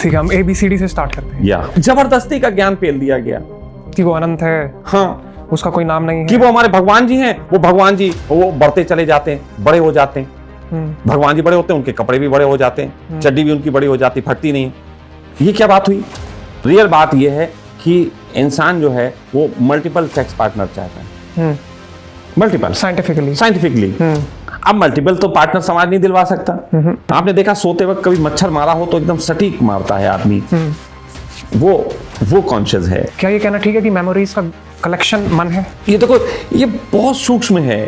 ठीक है, हम ABCD से स्टार्ट करते हैं। या जबरदस्ती का ज्ञान पेल दिया गया कि वो अनंत है, हाँ, उसका कोई नाम नहीं है, कि वो हमारे भगवान जी हैं, वो भगवान जी वो बढ़ते चले जाते हैं, बड़े हो जाते हैं। भगवान जी बड़े होते हैं, उनके कपड़े भी बड़े हो जाते हैं, चड्डी भी उनकी बड़ी हो जाती, फटती नहीं। ये क्या बात हुई? रियल बात ये है कि इंसान जो है वो मल्टीपल सेक्स पार्टनर चाहता है, मल्टीपल साइंटिफिकली। अब मल्टीपल तो पार्टनर समाज नहीं दिलवा सकता। आपने देखा सोते वक्त कभी मच्छर मारा हो तो एकदम सटीक मारता है आदमी, वो कॉन्शियस है। क्या ये कहना ठीक है कि मेमोरीज का कलेक्शन मन है? ये देखो, ये बहुत सूक्ष्म है।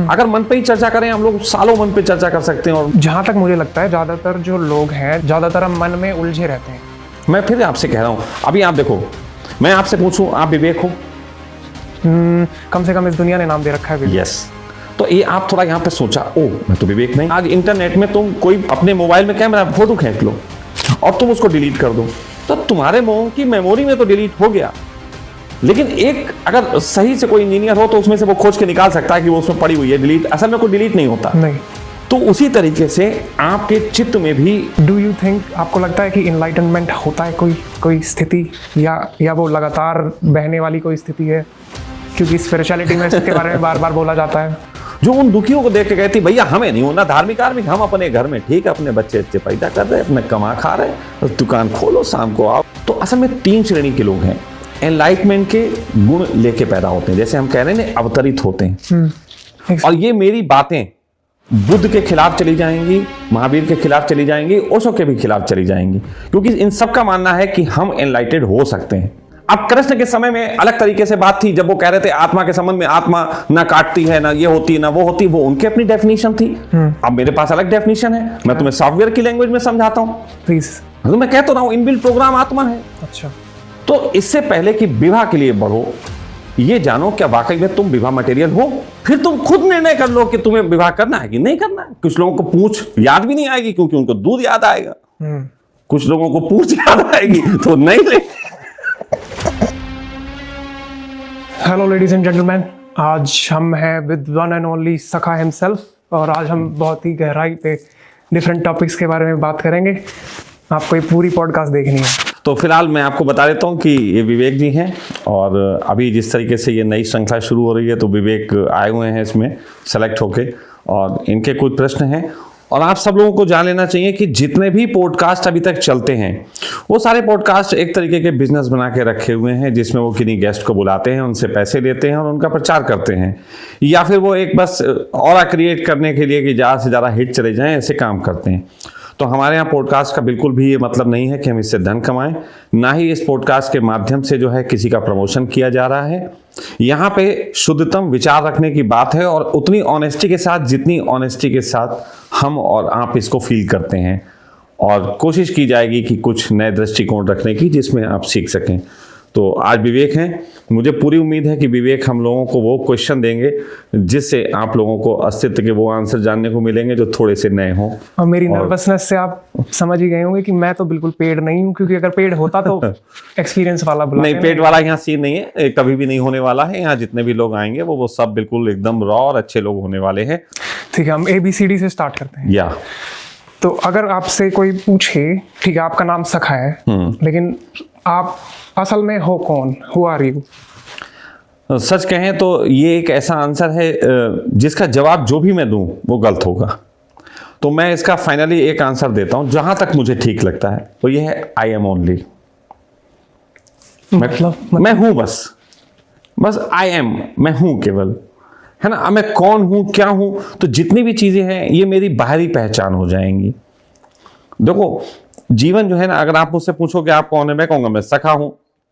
अगर मन पे ही चर्चा करें हम लोग सालों मन पे चर्चा कर सकते हैं। और जहां तक मुझे लगता है ज्यादातर जो लोग हैं, ज्यादातर हम मन में उलझे रहते हैं। मैं फिर आपसे कह रहा हूं, अभी आप देखो, मैं आपसे पूछूं आप विवेक हो? कम से कम इस दुनिया ने नाम दे रखा है। यस। तो ये आप थोड़ा यहाँ पे सोचा, ओ मैं तो विवेक नहीं। आज इंटरनेट में तुम कोई अपने मोबाइल में कैमरा फोटो खींच लो और तुम उसको डिलीट कर दो, तो तुम्हारे मुंह की मेमोरी में तो डिलीट हो गया। लेकिन एक अगर सही से कोई इंजीनियर हो तो उसमें से वो खोज के निकाल सकता है कि वो उसमें पड़ी हुई है। डिलीट असल में कोई डिलीट नहीं होता। नहीं। तो उसी तरीके से आपके चित्त में भी, डू यू थिंक, आपको लगता है कि इनलाइटनमेंट होता है कोई स्थिति, या वो लगातार बहने वाली कोई स्थिति है? क्योंकि स्पिरिचुअलिटी में इसके बारे में बार बार बोला जाता है। जो उन दुखियों को देख के कहती भैया हमें नहीं होना धार्मिक आर्मिक, हम अपने घर में ठीक है, अपने बच्चे अच्छे पैदा कर रहे हैं, अपने कमा खा रहे हैं, दुकान खोलो शाम को आओ। तो असल में 3 श्रेणी के लोग हैं। एनलाइटमेंट के गुण लेके पैदा होते हैं, जैसे हम कह रहे हैं ना, अवतरित होते हैं। और ये मेरी बातें बुद्ध के खिलाफ चली जाएंगी, महावीर के खिलाफ चली जाएंगी, ओशो के भी खिलाफ चली जाएंगी, क्योंकि इन सब का मानना है कि हम एनलाइटेड हो सकते हैं। अब कृष्ण के समय में अलग तरीके से बात थी, जब वो कह रहे थे आत्मा के संबंध में, आत्मा ना काटती है, ना ये होती ना वो होती, वो उनकी अपनी डेफिनेशन थी। अब मेरे पास अलग डेफिनेशन है, मैं तुम्हें सॉफ्टवेयर की लैंग्वेज में समझाता हूँ। प्लीज। तो मैं कह तो रहा हूँ इनबिल्ट प्रोग्राम आत्मा है। अच्छा। तो इससे पहले कि विवाह के लिए बढ़ो, ये जानो क्या वाकई में तुम विवाह मटेरियल हो, फिर तुम खुद निर्णय कर लो कि तुम्हें विवाह करना है कि नहीं करना है। कुछ लोगों को पूछ याद भी नहीं आएगी क्योंकि उनको दूध याद आएगा, कुछ लोगों को पूछ याद आएगी तो नहीं ले। हेलो लेडीज एंड जेंटलमैन, आज हम हैं विद वन एंड ओनली सखा हिमसेल्फ, और आज हम बहुत ही गहराई पे डिफरेंट टॉपिक्स के बारे में बात करेंगे। आपको ये पूरी पॉडकास्ट देखनी है। तो फिलहाल मैं आपको बता देता हूँ कि ये विवेक जी हैं, और अभी जिस तरीके से ये नई श्रृंखला शुरू हो रही है तो विवेक आए हुए हैं इसमें सेलेक्ट होके, और इनके कुछ प्रश्न हैं। और आप सब लोगों को जान लेना चाहिए कि जितने भी पॉडकास्ट अभी तक चलते हैं वो सारे पॉडकास्ट एक तरीके के बिजनेस बना के रखे हुए हैं, जिसमें वो किन्हीं गेस्ट को बुलाते हैं, उनसे पैसे लेते हैं और उनका प्रचार करते हैं, या फिर वो एक बस ऑरा क्रिएट करने के लिए कि ज़्यादा से ज़्यादा हिट चले जाएं, ऐसे काम करते हैं। तो हमारे यहाँ पॉडकास्ट का बिल्कुल भी ये मतलब नहीं है कि हम इससे धन कमाएं, ना ही इस पॉडकास्ट के माध्यम से जो है किसी का प्रमोशन किया जा रहा है। यहाँ पे शुद्धतम विचार रखने की बात है, और उतनी ऑनेस्टी के साथ जितनी ऑनेस्टी के साथ हम और आप इसको फील करते हैं, और कोशिश की जाएगी कि कुछ नए दृष्टिकोण रखने की जिसमें आप सीख सकें। तो आज विवेक हैं, मुझे पूरी उम्मीद है कि विवेक हम लोगों को वो क्वेश्चन देंगे जिससे आप लोगों को अस्तित्व के वो आंसर जानने को मिलेंगे जो थोड़े से नए हों। और मेरी नर्वसनेस से आप समझ ही गए होंगे कि मैं तो बिल्कुल पेड नहीं हूँ, क्योंकि अगर पेड होता तो एक्सपीरियंस वाला बुला। नहीं, पेड वाला यहाँ सीन नहीं है, कभी भी नहीं होने वाला है। यहाँ जितने भी लोग आएंगे वो सब बिल्कुल एकदम रॉ और अच्छे लोग होने वाले हैं। ठीक है, हम ABCD से स्टार्ट करते हैं। या तो अगर आपसे कोई पूछे, ठीक है आपका नाम सखा है, लेकिन आप असल में हो कौन? Who are you? सच कहें तो ये एक ऐसा आंसर है जिसका जवाब जो भी मैं दूं वो गलत होगा। तो मैं इसका फाइनली एक आंसर देता हूं जहां तक मुझे ठीक लगता है, तो ये है आई एम ओनली। मैं हूं, बस आई एम, मैं हूं केवल, है ना। मैं कौन हूं, क्या हूं, तो जितनी भी चीजें हैं ये मेरी बाहरी पहचान हो जाएंगी। देखो जीवन जो है ना, अगर आप मुझसे पूछो कि आप कौन है, मैं कहूंगा मैं सखा हूं।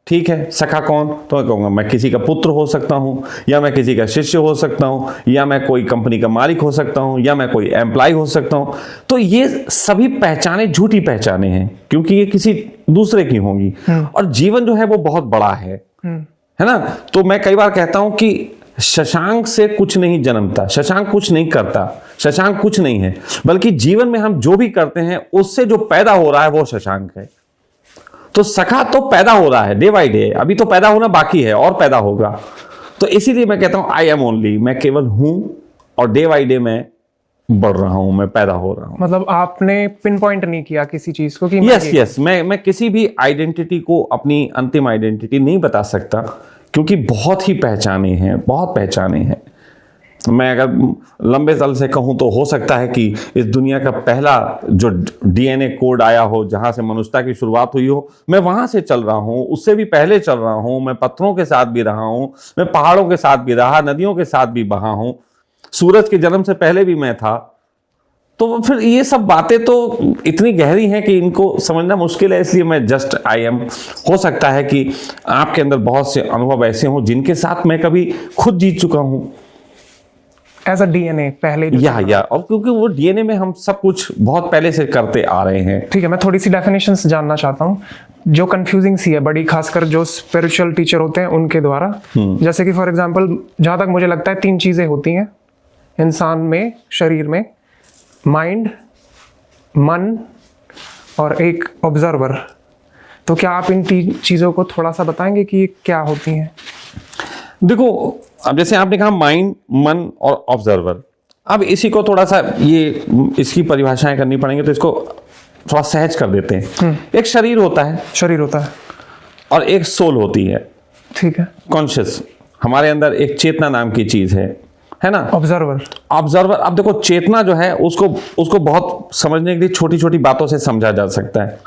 ठीक है, सखा कौन? तो मैं कहूंगा मैं किसी का पुत्र हो सकता हूं, या मैं किसी का शिष्य हो सकता हूं, या मैं कोई कंपनी का मालिक हो सकता हूं, या मैं कोई एम्प्लॉय हो सकता हूं। तो ये सभी पहचाने झूठी पहचाने हैं, क्योंकि ये किसी दूसरे की होंगी। और जीवन जो है वो बहुत बड़ा है ना। तो मैं कई बार कहता हूं कि शशांक से कुछ नहीं जन्मता, शशांक कुछ नहीं करता, शशांक कुछ नहीं है, बल्कि जीवन में हम जो भी करते हैं उससे जो पैदा हो रहा है वो शशांक है। तो सखा तो पैदा हो रहा है डे बाई डे, अभी तो पैदा होना बाकी है और पैदा होगा। तो इसीलिए मैं कहता हूं आई एम ओनली, मैं केवल हूं, और डे बाई डे मैं बढ़ रहा हूं, मैं पैदा हो रहा हूं। मतलब आपने पिन पॉइंट नहीं किया किसी चीज को कि यस, मैं किसी भी आइडेंटिटी को अपनी अंतिम आइडेंटिटी नहीं बता सकता, क्योंकि बहुत ही पहचाने हैं, बहुत पहचाने हैं। मैं अगर लंबे तल से कहूं तो हो सकता है कि इस दुनिया का पहला जो डीएनए कोड आया हो, जहां से मनुष्यता की शुरुआत हुई हो, मैं वहां से चल रहा हूं, उससे भी पहले चल रहा हूं। मैं पत्थरों के साथ भी रहा हूं, मैं पहाड़ों के साथ भी रहा, नदियों के साथ भी बहा हूं, सूरज के जन्म से पहले भी मैं था। तो फिर ये सब बातें तो इतनी गहरी हैं कि इनको समझना मुश्किल है, इसलिए मैं जस्ट आई एम। हो सकता है कि आपके अंदर बहुत से अनुभव ऐसे हों जिनके साथ मैं कभी खुद जीत चुका हूं, एज अ डीएनए पहले या और क्योंकि वो डीएनए में हम सब कुछ बहुत पहले से करते आ रहे हैं। ठीक है, मैं थोड़ी सी डेफिनेशंस जानना चाहता हूँ जो कंफ्यूजिंग सी है बड़ी, खासकर जो स्पिरिचुअल टीचर होते हैं उनके द्वारा। जैसे कि फॉर एग्जांपल जहां तक मुझे लगता है 3 चीजें होती हैं इंसान में, शरीर में, माइंड, मन और एक ऑब्जर्वर। तो क्या आप इन 3 चीजों को थोड़ा सा बताएंगे कि ये क्या होती हैं? देखो, अब जैसे आपने कहा माइंड, मन और ऑब्जर्वर, अब इसी को थोड़ा सा इसकी परिभाषाएं करनी पड़ेंगे, तो इसको थोड़ा सहज कर देते हैं। एक शरीर होता है और एक सोल होती है। ठीक है। कॉन्शियस, हमारे अंदर एक चेतना नाम की चीज है ना। ऑब्जर्वर, अब देखो चेतना जो है उसको बहुत समझने के लिए छोटी छोटी बातों से समझा जा सकता है।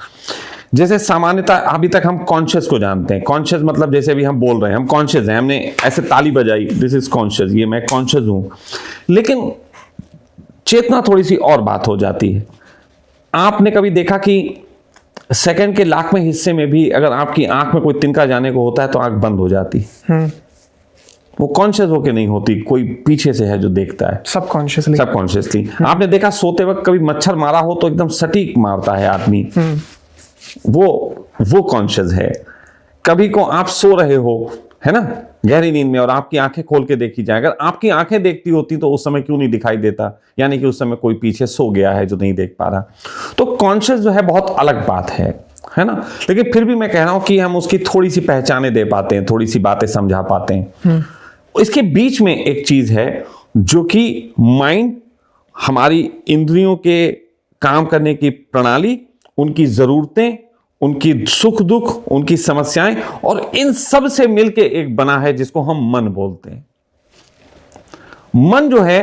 जैसे सामान्यतः अभी तक हम कॉन्शियस को जानते हैं। कॉन्शियस मतलब जैसे अभी हम बोल रहे हैं, हम कॉन्शियस हैं, हमने ऐसे ताली बजाई, दिस इज कॉन्शियस, ये मैं कॉन्शियस हूं। लेकिन चेतना थोड़ी सी और बात हो जाती है। आपने कभी देखा कि सेकंड के लाखवें हिस्से में भी अगर आपकी आंख में कोई तिनका जाने को होता है तो आंख बंद हो जाती। वो कॉन्शियस होके नहीं होती, कोई पीछे से है जो देखता है, सबकॉन्शियसली। आपने देखा सोते वक्त कभी मच्छर मारा हो तो एकदम सटीक मारता है आदमी, वो कॉन्शियस है। कभी को आप सो रहे हो, है ना, गहरी नींद में, और आपकी आंखें खोल के देखी जाए, अगर आपकी आंखें देखती होती तो उस समय क्यों नहीं दिखाई देता, यानी कि उस समय कोई पीछे सो गया है जो नहीं देख पा रहा। तो कॉन्शियस जो है बहुत अलग बात है ना। लेकिन फिर भी मैं कह रहा हूं कि हम उसकी थोड़ी सी पहचाने दे पाते हैं, थोड़ी सी बातें समझा पाते हैं। इसके बीच में एक चीज है जो कि माइंड, हमारी इंद्रियों के काम करने की प्रणाली, उनकी जरूरतें, उनकी सुख दुख, उनकी समस्याएं, और इन सब से मिलके एक बना है जिसको हम मन बोलते हैं। मन जो है,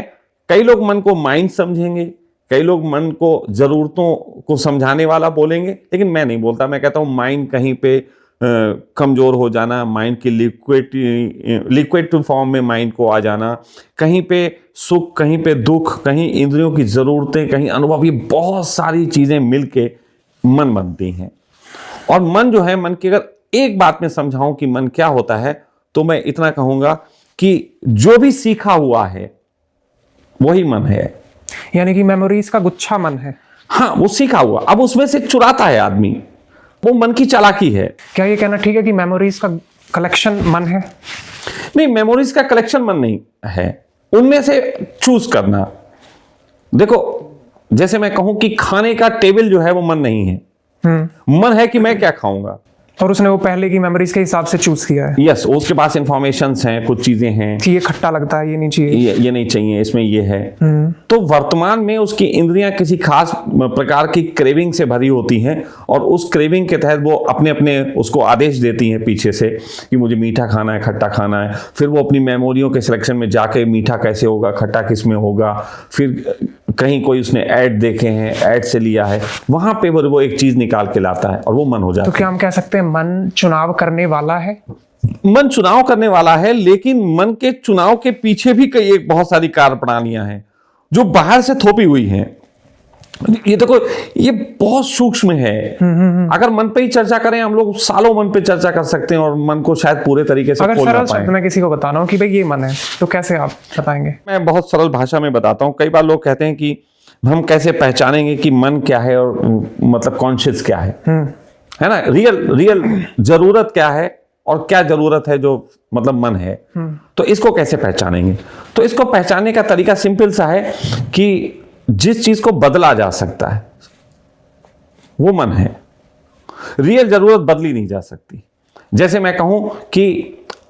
कई लोग मन को माइंड समझेंगे, कई लोग मन को जरूरतों को समझाने वाला बोलेंगे, लेकिन मैं नहीं बोलता। मैं कहता हूं माइंड कहीं पे कमजोर हो जाना, माइंड की लिक्विड फॉर्म में माइंड को आ जाना, कहीं पे सुख, कहीं पे दुख, कहीं इंद्रियों की जरूरतें, कहीं अनुभव, ये बहुत सारी चीजें मिलके मन बनती हैं। और मन जो है, मन की अगर एक बात में समझाऊं कि मन क्या होता है, तो मैं इतना कहूंगा कि जो भी सीखा हुआ है वही मन है। यानी कि मेमोरीज का गुच्छा मन है। हाँ, वो सीखा हुआ, अब उसमें से चुराता है आदमी, वो मन की चालाकी है। क्या ये कहना ठीक है कि मेमोरीज का कलेक्शन मन है? नहीं, मेमोरीज का कलेक्शन मन नहीं है, उनमें से चूज करना। देखो, जैसे मैं कहूं कि खाने का टेबल जो है वो मन नहीं है। मन है कि मैं क्या खाऊंगा, और उसने वो पहले की मेमोरीज के हिसाब से चूज किया है। यस, उसके पास इंफॉर्मेशंस हैं, कुछ चीजें हैं कि ये खट्टा लगता है, ये नहीं चाहिए, ये नहीं चाहिए, इसमें ये है। तो वर्तमान में उसकी इंद्रियां किसी खास प्रकार की क्रेविंग से भरी होती हैं, और उस क्रेविंग के तहत वो अपने अपने उसको आदेश देती हैं पीछे से कि मुझे मीठा खाना है, खट्टा खाना है। फिर वो अपनी मेमोरियों के सिलेक्शन में जाके मीठा कैसे होगा, खट्टा किस में होगा, फिर कहीं कोई उसने ऐड देखे हैं, ऐड से लिया है, वहां पे वो एक चीज निकाल के लाता है और वो मन हो जाता है। तो क्या हम कह सकते हैं मन चुनाव करने वाला है? मन चुनाव करने वाला है, लेकिन मन के चुनाव के पीछे भी कई एक बहुत सारी कार्य प्रणालियां हैं जो बाहर से थोपी हुई हैं। ये देखो, ये बहुत सूक्ष्म है। अगर मन पे ही चर्चा करें हम लोग, सालों मन पे चर्चा कर सकते हैं और मन को शायद पूरे तरीके से अगर सरल शब्द में किसी को बताना हो कि भाई ये मन है, तो कैसे आप बताएंगे? मैं बहुत सरल भाषा में बताता हूं। कई बार लोग कहते हैं कि हम कैसे पहचानेंगे कि मन क्या है और मतलब कॉन्शियस क्या है ना, रियल जरूरत क्या है और क्या जरूरत है जो मतलब मन है। तो इसको कैसे पहचानेंगे? तो इसको पहचानने का तरीका सिंपल सा है कि जिस चीज को बदला जा सकता है वो मन है। रियल जरूरत बदली नहीं जा सकती। जैसे मैं कहूं कि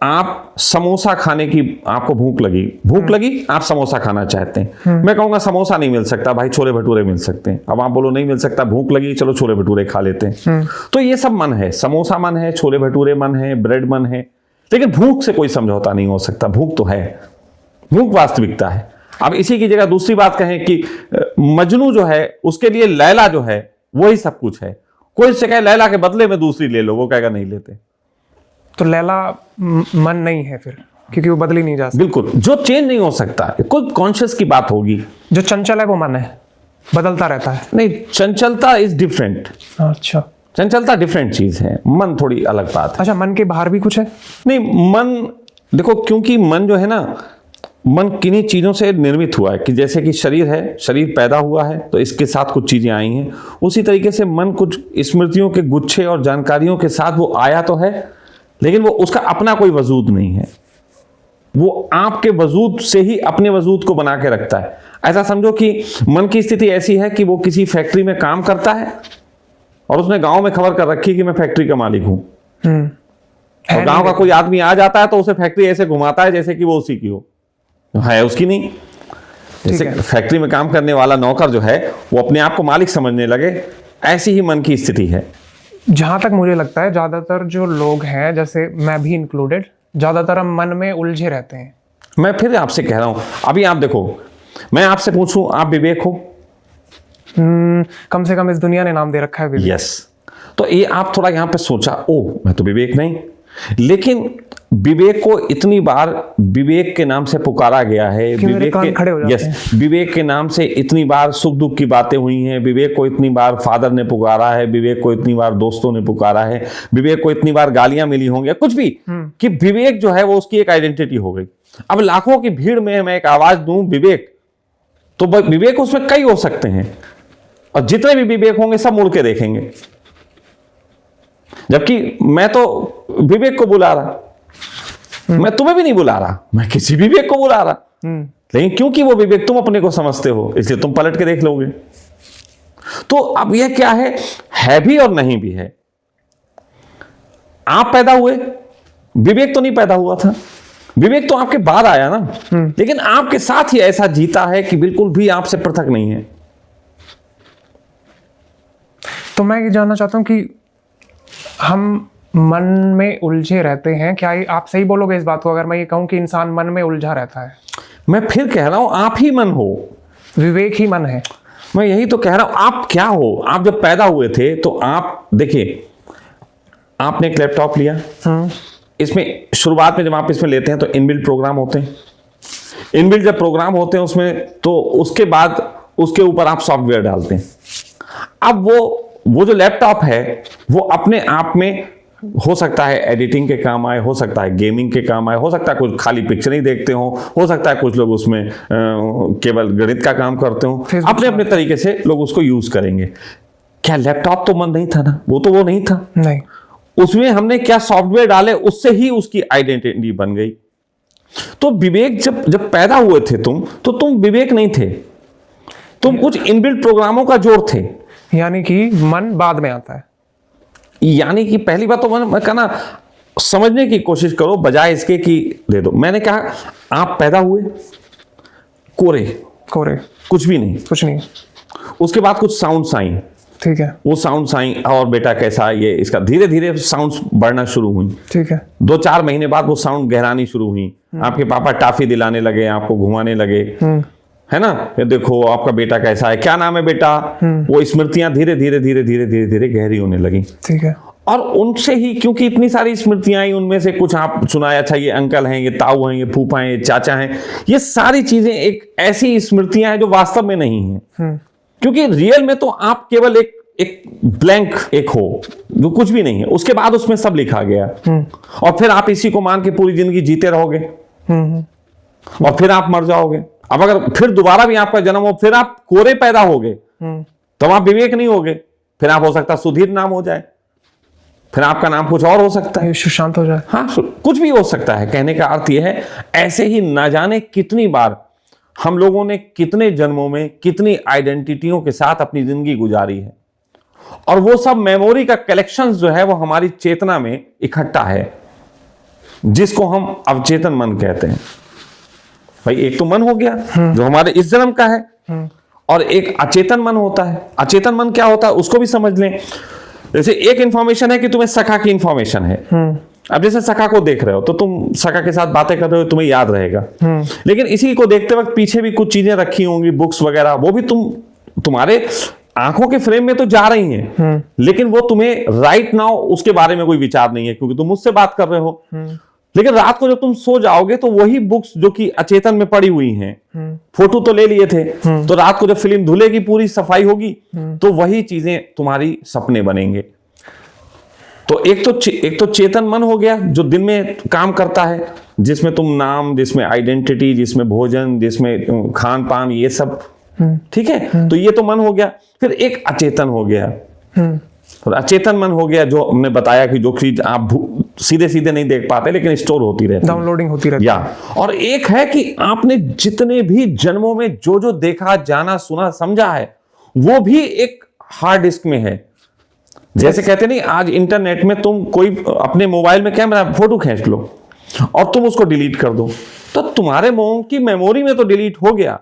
आप समोसा खाने की आपको भूख लगी आप समोसा खाना चाहते हैं। मैं कहूंगा समोसा नहीं मिल सकता भाई, छोले भटूरे मिल सकते हैं। अब आप बोलो नहीं मिल सकता, भूख लगी, चलो छोले भटूरे खा लेते हैं। तो ये सब मन है, समोसा मन है, छोले भटूरे मन है, ब्रेड मन है, लेकिन भूख से कोई समझौता नहीं हो सकता। भूख तो है, भूख वास्तविकता है। अब इसी की जगह दूसरी बात कहें कि मजनू जो है उसके लिए लैला जो है वही सब कुछ है। कोई से कहे लैला के बदले में दूसरी ले लो, वो कहेगा नहीं लेते। तो लैला मन नहीं है फिर, क्योंकि वो बदली नहीं जा सकती। बिल्कुल, जो चेंज नहीं हो सकता, कोई कॉन्शियस की बात होगी। जो चंचल है वो मन है, बदलता रहता है। नहीं, चंचलता इज डिफरेंट। अच्छा, चंचलता डिफरेंट चीज है, मन थोड़ी अलग बात है। अच्छा, मन के बाहर भी कुछ है? नहीं, मन देखो, क्योंकि मन जो है ना, मन किन्हीं चीजों से निर्मित हुआ है कि जैसे कि शरीर है, शरीर पैदा हुआ है तो इसके साथ कुछ चीजें आई हैं। उसी तरीके से मन कुछ स्मृतियों के गुच्छे और जानकारियों के साथ वो आया तो है, लेकिन वो उसका अपना कोई वजूद नहीं है। वो आपके वजूद से ही अपने वजूद को बना के रखता है। ऐसा समझो कि मन की स्थिति ऐसी है कि वो किसी फैक्ट्री में काम करता है और उसने गांव में खबर कर रखी कि मैं फैक्ट्री का मालिक हूं। और गांव का कोई आदमी आ जाता है तो उसे फैक्ट्री ऐसे घुमाता है जैसे कि वो उसी की हो, है उसकी नहीं। जैसे फैक्ट्री में काम करने वाला नौकर जो है वो अपने आप को मालिक समझने लगे, ऐसी ही मन की स्थिति है। जहां तक मुझे लगता है ज्यादातर जो लोग हैं, जैसे मैं भी इंक्लूडेड, ज्यादातर हम मन में उलझे रहते हैं। मैं फिर आपसे कह रहा हूं, अभी आप देखो, मैं आपसे पूछूं आप विवेक हो? कम से कम इस दुनिया ने नाम दे रखा है विवेक। यस। तो ये आप थोड़ा यहां पे सोचा, ओ मैं तो विवेक नहीं, लेकिन विवेक को इतनी बार विवेक के नाम से पुकारा गया है। विवेक के खड़े हो जाते हैं। विवेक के नाम से इतनी बार सुख दुख की बातें हुई हैं। विवेक को इतनी बार फादर ने पुकारा है, विवेक को इतनी बार दोस्तों ने पुकारा है, विवेक को इतनी बार गालियां मिली होंगी, कुछ भी, कि विवेक जो है वो उसकी एक आइडेंटिटी हो गई। अब लाखों की भीड़ में मैं एक आवाज दूं विवेक, तो विवेक उसमें कई हो सकते हैं, और जितने भी विवेक होंगे सब मुड़ के देखेंगे। जबकि मैं तो विवेक को बुला रहा, मैं तुम्हें भी नहीं बुला रहा, मैं किसी विवेक को बुला रहा, लेकिन क्योंकि वो विवेक तुम अपने को समझते हो इसलिए तुम पलट के देख लोगे। तो अब यह क्या है भी और नहीं भी है। आप पैदा हुए, विवेक तो नहीं पैदा हुआ था, विवेक तो आपके बाद आया ना, लेकिन आपके साथ ही ऐसा जीता है कि बिल्कुल भी आपसे पृथक नहीं है। तो मैं ये जानना चाहता हूं कि हम मन में उलझे रहते हैं, क्या ये आप सही बोलोगे इस बात को अगर मैं ये कहूं कि इंसान मन में उलझा रहता है? मैं फिर कह रहा हूं, आप ही मन हो, विवेक ही मन है। मैं यही तो कह रहा हूं। आप क्या हो? आप जब पैदा हुए थे तो आप देखिए, आपने एक लैपटॉप लिया, इसमें शुरुआत में जब आप इसमें लेते हैं तो इनबिल्ट प्रोग्राम होते हैं। इनबिल्ट जब प्रोग्राम होते हैं उसमें, तो उसके बाद उसके ऊपर आप सॉफ्टवेयर डालते हैं। अब वो जो लैपटॉप है वो अपने आप में हो सकता है एडिटिंग के काम आए, हो सकता है गेमिंग के काम आए, हो सकता है कुछ खाली पिक्चर ही देखते हो सकता है कुछ लोग उसमें केवल गणित का काम करते हो, अपने अपने तरीके से लोग उसको यूज करेंगे। क्या लैपटॉप तो मन नहीं था ना, वो नहीं था, नहीं, उसमें हमने क्या सॉफ्टवेयर डाले उससे ही उसकी आइडेंटिटी बन गई। तो विवेक जब पैदा हुए थे तुम विवेक नहीं थे, तुम कुछ इनबिल्ट प्रोग्रामों का जोड़ थे। यानी कि मन बाद में आता है। यानी कि पहली बात तो मैं कहना, समझने की कोशिश करो बजाय इसके कि दे दो। मैंने कहा आप पैदा हुए कोरे, कुछ भी नहीं, उसके बाद कुछ साउंड्स आई, ठीक है, वो साउंड्स आई और बेटा कैसा ये इसका, धीरे धीरे साउंड्स बढ़ना शुरू हुई, ठीक है। 2-4 महीने बाद वो साउंड गहरानी शुरू हुई। आपके पापा टाफी दिलाने लगे, आपको घुमाने लगे, है ना, ये देखो आपका बेटा कैसा है, क्या नाम है बेटा, वो स्मृतियां धीरे धीरे धीरे धीरे धीरे धीरे गहरी होने लगी, ठीक है। और उनसे ही, क्योंकि इतनी सारी स्मृतियां आई, उनमें से कुछ आप सुनाया, अच्छा ये अंकल हैं, ये ताऊ हैं, ये फूफा हैं, ये चाचा हैं, ये सारी चीजें एक ऐसी स्मृतियां हैं जो वास्तव में नहीं है। क्योंकि रियल में तो आप केवल एक ब्लैंक एक हो जो कुछ भी नहीं है, उसके बाद उसमें सब लिखा गया, और फिर आप इसी को मान के पूरी जिंदगी जीते रहोगे, और फिर आप मर जाओगे। अब अगर फिर दोबारा भी आपका जन्म हो, फिर आप कोरे पैदा होगे, तो आप विवेक नहीं होगे, फिर आप हो सकता सुधीर नाम हो जाए, फिर आपका नाम कुछ और हो सकता है, सुशांत हो जाए, हाँ कुछ भी हो सकता है। कहने का अर्थ यह है, ऐसे ही ना जाने कितनी बार हम लोगों ने कितने जन्मों में कितनी आइडेंटिटियों के साथ अपनी जिंदगी गुजारी है, और वो सब मेमोरी का कलेक्शंस जो है वो हमारी चेतना में इकट्ठा है। जिसको हम अवचेतन मन कहते हैं। भाई एक तो मन हो गया जो हमारे इस जन्म का है, और एक अचेतन मन होता है। अचेतन मन क्या होता है उसको भी समझ लें। जैसे एक इंफॉर्मेशन है कि तुम्हें सखा की इंफॉर्मेशन है। अब जैसे सखा को देख रहे हो तो तुम सखा के साथ बातें कर रहे हो, तुम्हें याद रहेगा। लेकिन इसी को देखते वक्त पीछे भी कुछ चीजें रखी होंगी, बुक्स वगैरह, वो भी तुम्हारे आंखों के फ्रेम में तो जा रही हैं, लेकिन वो तुम्हें राइट नाउ उसके बारे में कोई विचार नहीं है, क्योंकि तुम मुझसे बात कर रहे हो। लेकिन रात को जब तुम सो जाओगे तो वही बुक्स जो कि अचेतन में पड़ी हुई हैं, फोटो तो ले लिए थे, तो रात को जब फिल्म धुलेगी, पूरी सफाई होगी, तो वही चीजें तुम्हारी सपने बनेंगे। तो एक तो चेतन मन हो गया जो दिन में काम करता है, जिसमें तुम नाम, जिसमें आइडेंटिटी, जिसमें भोजन, जिसमें खान पान, ये सब, ठीक है। तो ये तो मन हो गया। फिर एक अचेतन हो गया, और अचेतन मन हो गया जो हमने बताया कि जो चीज आप सीधे सीधे नहीं देख पाते लेकिन स्टोर होती रहती है, डाउनलोडिंग होती रहती है। और एक है कि आपने जितने भी जन्मों में जो जो देखा, जाना, सुना, समझा है, वो भी एक हार्ड डिस्क में है। जैसे कहते नहीं, आज इंटरनेट में तुम कोई अपने मोबाइल में कैमरा फोटो खींच लो और तुम उसको डिलीट कर दो, तो तुम्हारे मुंह की मेमोरी में तो डिलीट हो गया,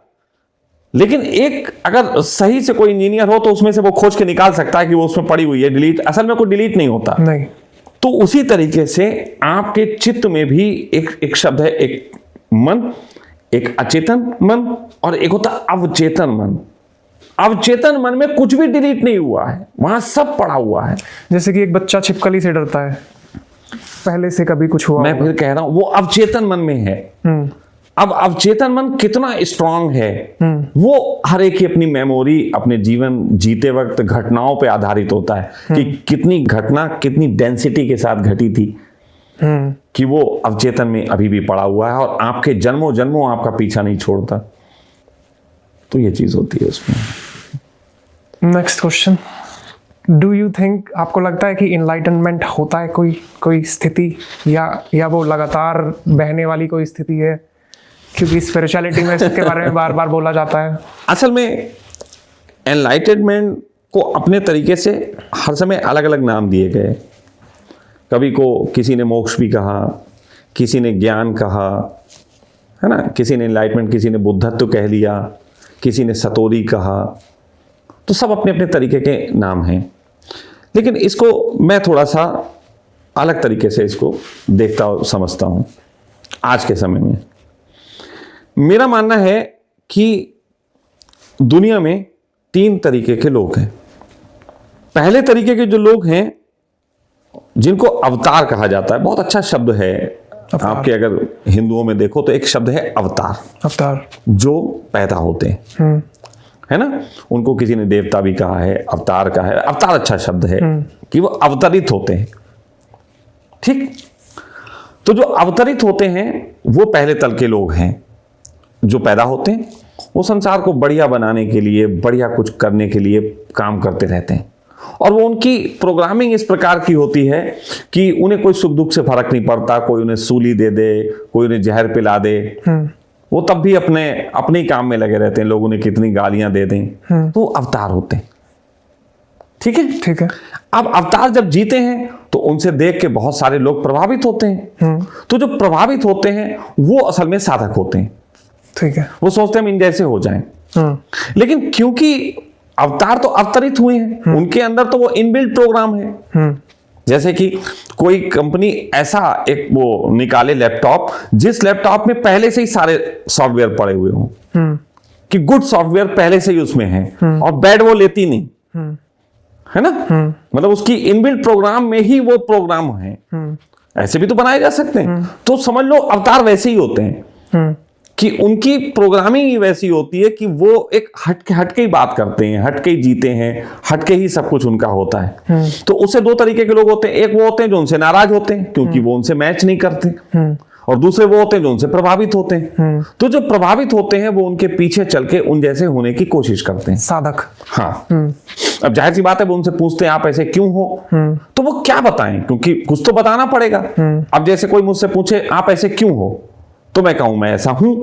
लेकिन एक अगर सही से कोई इंजीनियर हो तो उसमें से वो खोज के निकाल सकता है कि वो उसमें पड़ी हुई है। डिलीट असल में कोई डिलीट नहीं होता। नहीं। तो उसी तरीके से आपके चित्त में भी एक शब्द है, एक मन, एक अचेतन मन, और एक होता अवचेतन मन। अवचेतन मन में कुछ भी डिलीट नहीं हुआ है, वहां सब पड़ा हुआ है। जैसे कि एक बच्चा छिपकली से डरता है, पहले से कभी कुछ हुआ, मैं फिर कह रहा हूं वो अवचेतन मन में है। अब अवचेतन मन कितना स्ट्रांग है, वो हर एक की अपनी मेमोरी, अपने जीवन जीते वक्त घटनाओं पे आधारित होता है कि कितनी घटना कितनी डेंसिटी के साथ घटी थी, कि वो अवचेतन में अभी भी पड़ा हुआ है और आपके जन्मों जन्मों आपका पीछा नहीं छोड़ता। तो ये चीज होती है उसमें। Next question, do you think, आपको लगता है कि इनलाइटनमेंट होता है कोई स्थिति, या वो लगातार बहने वाली कोई स्थिति है? क्योंकि स्पिरिचुअलिटी में इसके बारे में बार बार बोला जाता है। असल में एनलाइटनमेंट को अपने तरीके से हर समय अलग अलग नाम दिए गए। कभी को किसी ने मोक्ष भी कहा, किसी ने ज्ञान कहा, है ना, किसी ने एनलाइटमेंट, किसी ने बुद्धत्व कह लिया, किसी ने सतोरी कहा। तो सब अपने अपने तरीके के नाम हैं, लेकिन इसको मैं थोड़ा सा अलग तरीके से इसको देखता और समझता हूँ। आज के समय में मेरा मानना है कि दुनिया में 3 तरीके के लोग हैं। पहले तरीके के जो लोग हैं, जिनको अवतार कहा जाता है, बहुत अच्छा शब्द है। आपके अगर हिंदुओं में देखो तो एक शब्द है अवतार, जो पैदा होते हैं, है ना। उनको किसी ने देवता भी कहा है, अवतार कहा है। अवतार अच्छा शब्द है कि वो अवतरित होते हैं, ठीक। तो जो अवतरित होते हैं वो पहले तल के लोग हैं। जो पैदा होते हैं वो संसार को बढ़िया बनाने के लिए, बढ़िया कुछ करने के लिए काम करते रहते हैं, और वो उनकी प्रोग्रामिंग इस प्रकार की होती है कि उन्हें कोई सुख दुख से फर्क नहीं पड़ता। कोई उन्हें सूली दे दे, कोई उन्हें जहर पिला दे, वो तब भी अपने ही काम में लगे रहते हैं। लोग उन्हें कितनी गालियां दे दें, तो वो अवतार होते हैं, ठीक है। अब अवतार जब जीते हैं तो उनसे देख के बहुत सारे लोग प्रभावित होते हैं। तो जो प्रभावित होते हैं वो असल में साधक होते हैं, ठीक है। वो सोचते हैं हम इन जैसे हो जाएं। लेकिन क्योंकि अवतार तो अवतरित हुए हैं, उनके अंदर तो वो इनबिल्ट प्रोग्राम है। जैसे कि कोई कंपनी ऐसा एक वो निकाले लैपटॉप, जिस लैपटॉप में पहले से ही सारे सॉफ्टवेयर पड़े हुए हों, कि गुड सॉफ्टवेयर पहले से ही उसमें है और बैड वो लेती नहीं, है ना। मतलब उसकी इनबिल्ट प्रोग्राम में ही वो प्रोग्राम है। ऐसे भी तो बनाए जा सकते हैं। तो समझ लो अवतार वैसे ही होते हैं कि उनकी प्रोग्रामिंग ही वैसी होती है कि वो एक हटके ही बात करते हैं, हटके ही जीते हैं, हटके ही सब कुछ उनका होता है। तो उससे 2 तरीके के लोग होते हैं। एक वो होते हैं जो उनसे नाराज होते हैं क्योंकि वो उनसे मैच नहीं करते, और दूसरे वो होते हैं जो उनसे प्रभावित होते हैं। तो जो प्रभावित होते हैं वो उनके पीछे चल के उन जैसे होने की कोशिश करते हैं, साधक। हाँ। अब जाहिर सी बात है वो उनसे पूछते हैं आप ऐसे क्यों हो, तो वो क्या बताएं, क्योंकि कुछ तो बताना पड़ेगा। अब जैसे कोई मुझसे पूछे आप ऐसे क्यों हो, तो मैं कहूं मैं ऐसा हूं,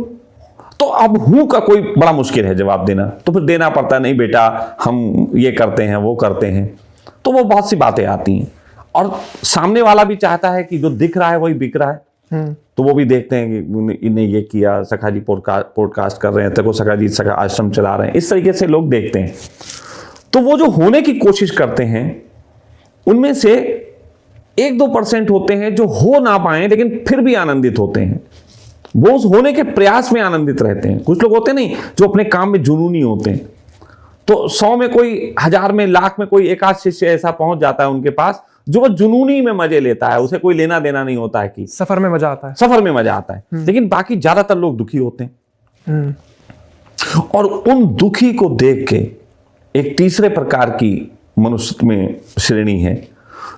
तो अब हूं का कोई बड़ा मुश्किल है जवाब देना। तो फिर देना पड़ता है, नहीं बेटा हम ये करते हैं वो करते हैं। तो वो बहुत सी बातें आती हैं, और सामने वाला भी चाहता है कि जो दिख रहा है वही बिक रहा है, तो वो भी देखते हैं कि इन्हें ये किया, सखा जी पॉडकास्ट कर रहे हैं, तेरे को सखा जी सखा आश्रम चला रहे हैं, इस तरीके से लोग देखते हैं। तो वो जो होने की कोशिश करते हैं उनमें से 1-2% होते हैं जो हो ना पाए लेकिन फिर भी आनंदित होते हैं, वो उस होने के प्रयास में आनंदित रहते हैं। कुछ लोग होते हैं नहीं जो अपने काम में जुनूनी होते हैं, तो 100 में कोई, 1000 में, लाख में कोई एक आध शिष्य ऐसा पहुंच जाता है उनके पास जो वो जुनूनी में मजे लेता है, उसे कोई लेना देना नहीं होता है कि सफर में मजा आता है, सफर में मजा आता है। लेकिन बाकी ज्यादातर लोग दुखी होते हैं। और उन दुखी को देख के एक तीसरे प्रकार की मनुष्य में श्रेणी है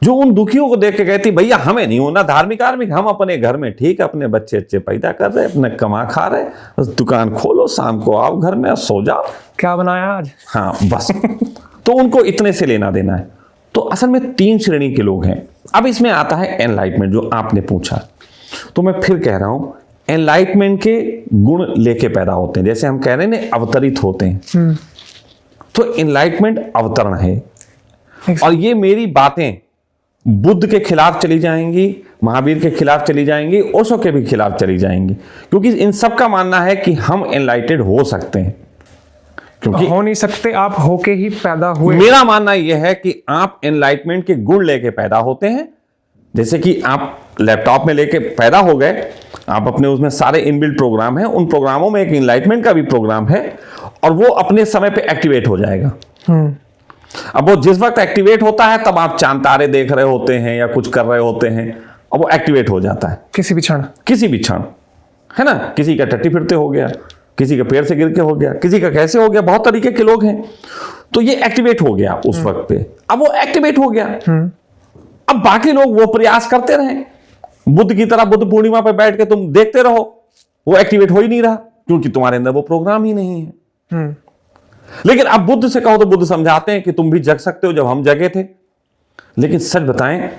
जो उन दुखियों को देख के कहती भैया हमें नहीं होना धार्मिक आर्मिक, हम अपने घर में ठीक है, अपने बच्चे अच्छे पैदा कर रहे, अपने कमा खा रहे, बस दुकान खोलो, शाम को आओ घर में और सो जाओ, क्या बनाया आज, हाँ बस। तो उनको इतने से लेना देना है। तो असल में 3 श्रेणी के लोग हैं। अब इसमें आता है एनलाइटमेंट, जो आपने पूछा। तो मैं फिर कह रहा हूं, एनलाइटमेंट के गुण लेके पैदा होते हैं, जैसे हम कह रहे हैं ना अवतरित होते हैं। तो एनलाइटमेंट अवतरण है। और ये मेरी बातें बुद्ध के खिलाफ चली जाएंगी, महावीर के खिलाफ चली जाएंगी, ओशो के भी खिलाफ चली जाएंगी, क्योंकि इन सब का मानना है कि हम एनलाइटेड हो सकते हैं। क्योंकि हो नहीं सकते, आप होके ही पैदा हुए। मेरा मानना यह है कि आप एनलाइटमेंट के गुण लेके पैदा होते हैं। जैसे कि आप लैपटॉप में लेके पैदा हो गए, आप अपने उसमें सारे इनबिल्ट प्रोग्राम हैं, उन प्रोग्रामों में एक एनलाइटमेंट का भी प्रोग्राम है और वो अपने समय पे एक्टिवेट हो जाएगा। अब वो जिस वक्त एक्टिवेट होता है तब आप चांद तारे देख रहे होते हैं या कुछ कर रहे होते हैं, अब वो एक्टिवेट हो जाता है किसी भी क्षण, है ना। किसी का टट्टी फिरते हो गया, किसी का पैर से गिर के हो गया, किसी का कैसे हो गया, बहुत तरीके के लोग हैं। तो ये एक्टिवेट हो गया उस वक्त पे, अब वो एक्टिवेट हो गया। अब बाकी लोग वो प्रयास करते रहे, बुद्ध की तरह बुद्ध पूर्णिमा पे बैठ के तुम देखते रहो, वो एक्टिवेट हो ही नहीं रहा क्योंकि तुम्हारे अंदर वो प्रोग्राम ही नहीं है। लेकिन अब बुद्ध से कहो तो बुद्ध समझाते हैं कि तुम भी जग सकते हो जब हम जगे थे। लेकिन सच बताएं,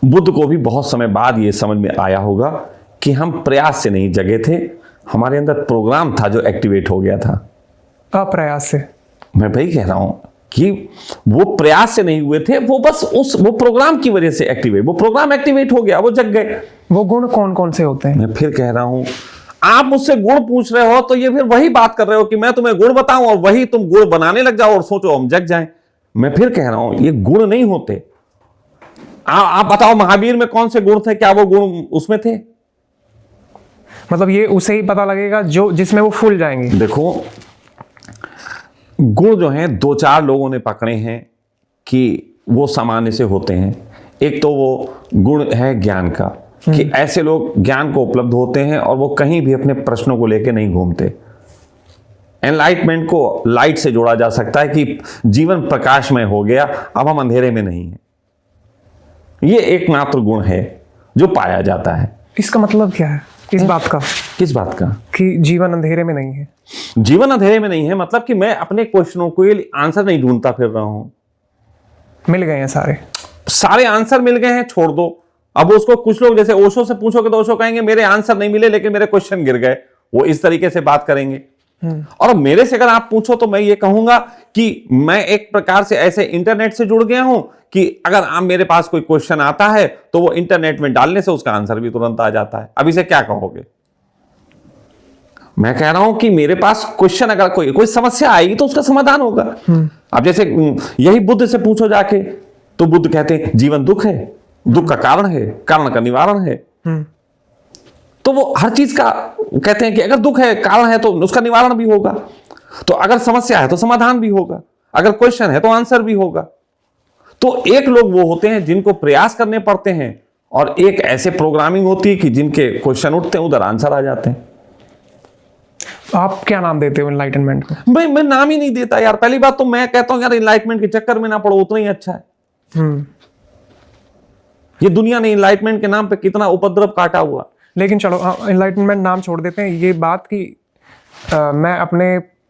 बुद्ध को भी बहुत समय बाद ये समझ में आया होगा कि हम प्रयास से नहीं जगे थे, हमारे अंदर प्रोग्राम था जो एक्टिवेट हो गया था अप्रयास से। मैं वही कह रहा हूं कि वो प्रयास से नहीं हुए थे, वो बस वो प्रोग्राम की वजह से एक्टिवेट, वो प्रोग्राम एक्टिवेट हो गया, वो जग गए। वो गुण कौन कौन से होते हैं? मैं फिर कह रहा हूं, आप मुझसे गुण पूछ रहे हो तो ये फिर वही बात कर रहे हो कि मैं तुम्हें गुण बताऊं और वही तुम गुण बनाने लग जाओ और सोचो हम जग जाएं। मैं फिर कह रहा हूं, ये गुण नहीं होते। आप बताओ महावीर में कौन से गुण थे, क्या वो गुण उसमें थे? मतलब ये उसे ही पता लगेगा जो जिसमें वो फूल जाएंगे। देखो, गुण जो हैं 2-4 लोगों ने पकड़े हैं कि वो सामान्य से होते हैं। एक तो वो गुण है ज्ञान का, कि ऐसे लोग ज्ञान को उपलब्ध होते हैं और वो कहीं भी अपने प्रश्नों को लेकर नहीं घूमते। एनलाइटमेंट को लाइट से जोड़ा जा सकता है कि जीवन प्रकाशमय हो गया, अब हम अंधेरे में नहीं हैं। ये एकमात्र गुण है जो पाया जाता है। इसका मतलब क्या है इस बात का? किस बात का? कि जीवन अंधेरे में नहीं है। जीवन अंधेरे में नहीं है मतलब कि मैं अपने क्वेश्चनों को आंसर नहीं ढूंढता फिर रहा हूं। मिल गए हैं सारे आंसर मिल गए हैं, छोड़ दो। अब उसको कुछ लोग जैसे ओशो से पूछोगे तो ओशो कहेंगे मेरे आंसर नहीं मिले लेकिन मेरे क्वेश्चन गिर गए, वो इस तरीके से बात करेंगे। और मेरे से अगर आप पूछो तो मैं ये कहूंगा कि मैं एक प्रकार से ऐसे इंटरनेट से जुड़ गया हूं कि अगर आप मेरे पास कोई क्वेश्चन आता है तो वो इंटरनेट में डालने से उसका आंसर भी तुरंत आ जाता है। अब इसे क्या कहोगे? मैं कह रहा हूं कि मेरे पास क्वेश्चन, अगर कोई समस्या आएगी तो उसका समाधान होगा। अब जैसे यही बुद्ध से पूछो जाके तो बुद्ध कहते हैं जीवन दुख है, दुख का कारण है, कारण का निवारण है। तो वो हर चीज का कहते हैं कि अगर दुख है, कारण है तो उसका निवारण भी होगा। तो अगर समस्या है तो समाधान भी होगा, अगर क्वेश्चन है तो आंसर भी होगा। तो एक लोग वो होते हैं जिनको प्रयास करने पड़ते हैं और एक ऐसे प्रोग्रामिंग होती है कि जिनके क्वेश्चन उठते हैं उधर आंसर आ जाते हैं। आप क्या नाम देते हो एनलाइटनमेंट को? मैं नाम ही नहीं देता यार। पहली बात तो मैं कहता हूं यार एनलाइटमेंट के चक्कर में ना पड़ो, उतना ही अच्छा है। ये दुनिया ने एनलाइटमेंट के नाम पे कितना उपद्रव काटा हुआ। लेकिन चलो एनलाइटनमेंट नाम छोड़ देते हैं। ये बात कि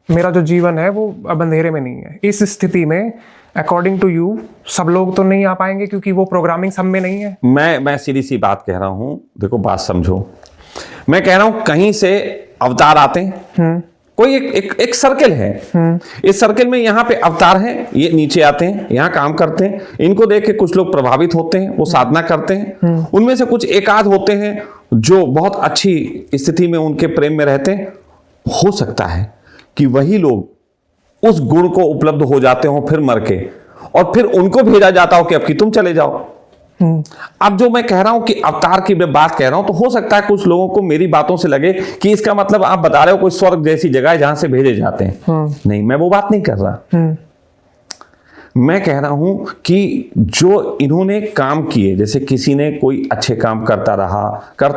मेरा जो जीवन है वो अब अंधेरे में नहीं है, इस स्थिति में अकॉर्डिंग टू यू सब लोग तो नहीं आ पाएंगे क्योंकि वो प्रोग्रामिंग सब में नहीं है। मैं सीधी सी बात कह रहा हूं, देखो बात समझो। मैं कह रहा हूं कहीं से अवतार आते हैं, कोई एक सर्कल है। इस सर्कल में यहाँ पे अवतार हैं, ये नीचे आते हैं, यहाँ काम करते हैं, इनको देख के कुछ लोग प्रभावित होते हैं, वो साधना करते हैं। उनमें से कुछ एकाध होते हैं जो बहुत अच्छी स्थिति में उनके प्रेम में रहते हैं। हो सकता है कि वही लोग उस गुण को उपलब्ध हो जाते हो फिर मर के, और फिर उनको भेजा जाता हो कि अब कि तुम चले जाओ। अब जो मैं कह रहा हूं कि अवतार की मैं बात कह रहा हूं, तो हो सकता है कुछ लोगों को मेरी बातों से लगे कि इसका मतलब आप बता रहे हो कोई स्वर्ग जैसी जगह है जहां से भेजे जाते हैं। नहीं, मैं वो बात नहीं कर रहा। मैं कह रहा हूं कि जो इन्होंने काम किए, जैसे किसी ने कोई अच्छे काम करता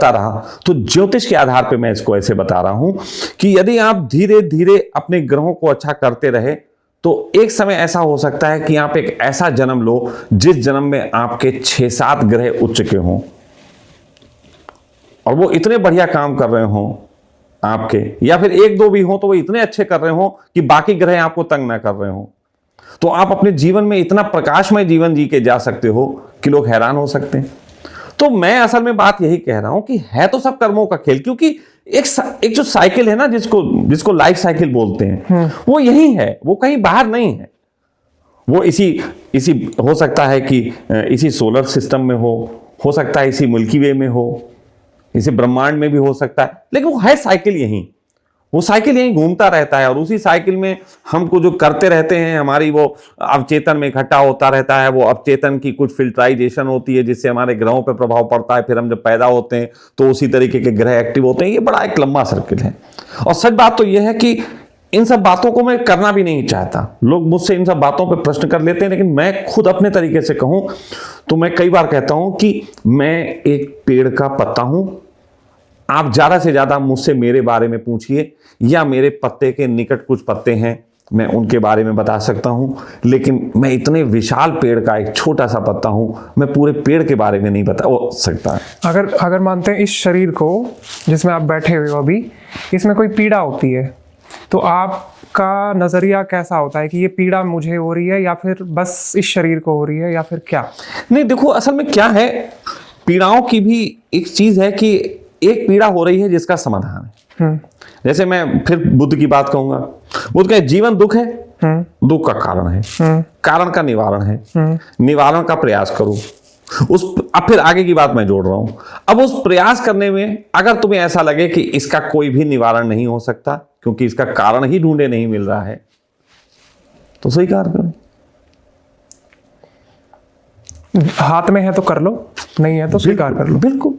रहा, तो ज्योतिष के आधार पे मैं इसको ऐसे बता रहा हूं कि यदि आप धीरे धीरे अपने ग्रहों को अच्छा करते रहे तो एक समय ऐसा हो सकता है कि आप एक ऐसा जन्म लो जिस जन्म में आपके 6-7 ग्रह उच्च के हों, और वो इतने बढ़िया काम कर रहे हों आपके, या फिर 1-2 भी हों तो वो इतने अच्छे कर रहे हों कि बाकी ग्रह आपको तंग ना कर रहे हों। तो आप अपने जीवन में इतना प्रकाशमय जीवन जी के जा सकते हो कि लोग हैरान हो सकते हैं। तो मैं असल में बात यही कह रहा हूं कि है तो सब कर्मों का खेल, क्योंकि एक जो साइकिल है ना, जिसको लाइफ साइकिल बोलते हैं, वो यही है, वो कहीं बाहर नहीं है। वो इसी हो सकता है कि इसी सोलर सिस्टम में हो सकता है इसी मिल्की वे में हो, इसी ब्रह्मांड में भी हो सकता है, लेकिन वो है साइकिल यही। वो साइकिल यहीं घूमता रहता है, और उसी साइकिल में हमको जो करते रहते हैं, हमारी वो अवचेतन में इकट्ठा होता रहता है। वो अवचेतन की कुछ फिल्ट्राइजेशन होती है जिससे हमारे ग्रहों पर प्रभाव पड़ता है। फिर हम जब पैदा होते हैं तो उसी तरीके के ग्रह एक्टिव होते हैं। ये बड़ा एक लंबा सर्किल है। और सच बात तो यह है कि इन सब बातों को मैं करना भी नहीं चाहता। लोग मुझसे इन सब बातों पर प्रश्न कर लेते हैं, लेकिन मैं खुद अपने तरीके से कहूं तो मैं कई बार कहता हूं कि मैं एक पेड़ का पत्ता हूं। आप ज्यादा से ज्यादा मुझसे मेरे बारे में पूछिए, या मेरे पत्ते के निकट कुछ पत्ते हैं, मैं उनके बारे में बता सकता हूं, लेकिन मैं इतने विशाल पेड़ का एक छोटा सा पत्ता हूं, मैं पूरे पेड़ के बारे में नहीं बता सकता। अगर मानते हैं इस शरीर को जिसमें आप बैठे हुए हो अभी, इसमें कोई पीड़ा होती है, तो आपका नजरिया कैसा होता है कि ये पीड़ा मुझे हो रही है, या फिर बस इस शरीर को हो रही है, या फिर क्या? नहीं, देखो असल में क्या है, पीड़ाओं की भी एक चीज है कि एक पीड़ा हो रही है जिसका समाधान है। जैसे मैं फिर बुद्ध की बात कहूंगा, बुद्ध का जीवन दुख है, दुख का कारण है, कारण का निवारण है, निवारण का प्रयास करो। अब फिर आगे की बात मैं जोड़ रहा हूं। अब उस प्रयास करने में अगर तुम्हें ऐसा लगे कि इसका कोई भी निवारण नहीं हो सकता क्योंकि इसका कारण ही ढूंढे नहीं मिल रहा है, तो स्वीकार करो। हाथ में है तो कर लो, नहीं है तो स्वीकार कर लो। बिल्कुल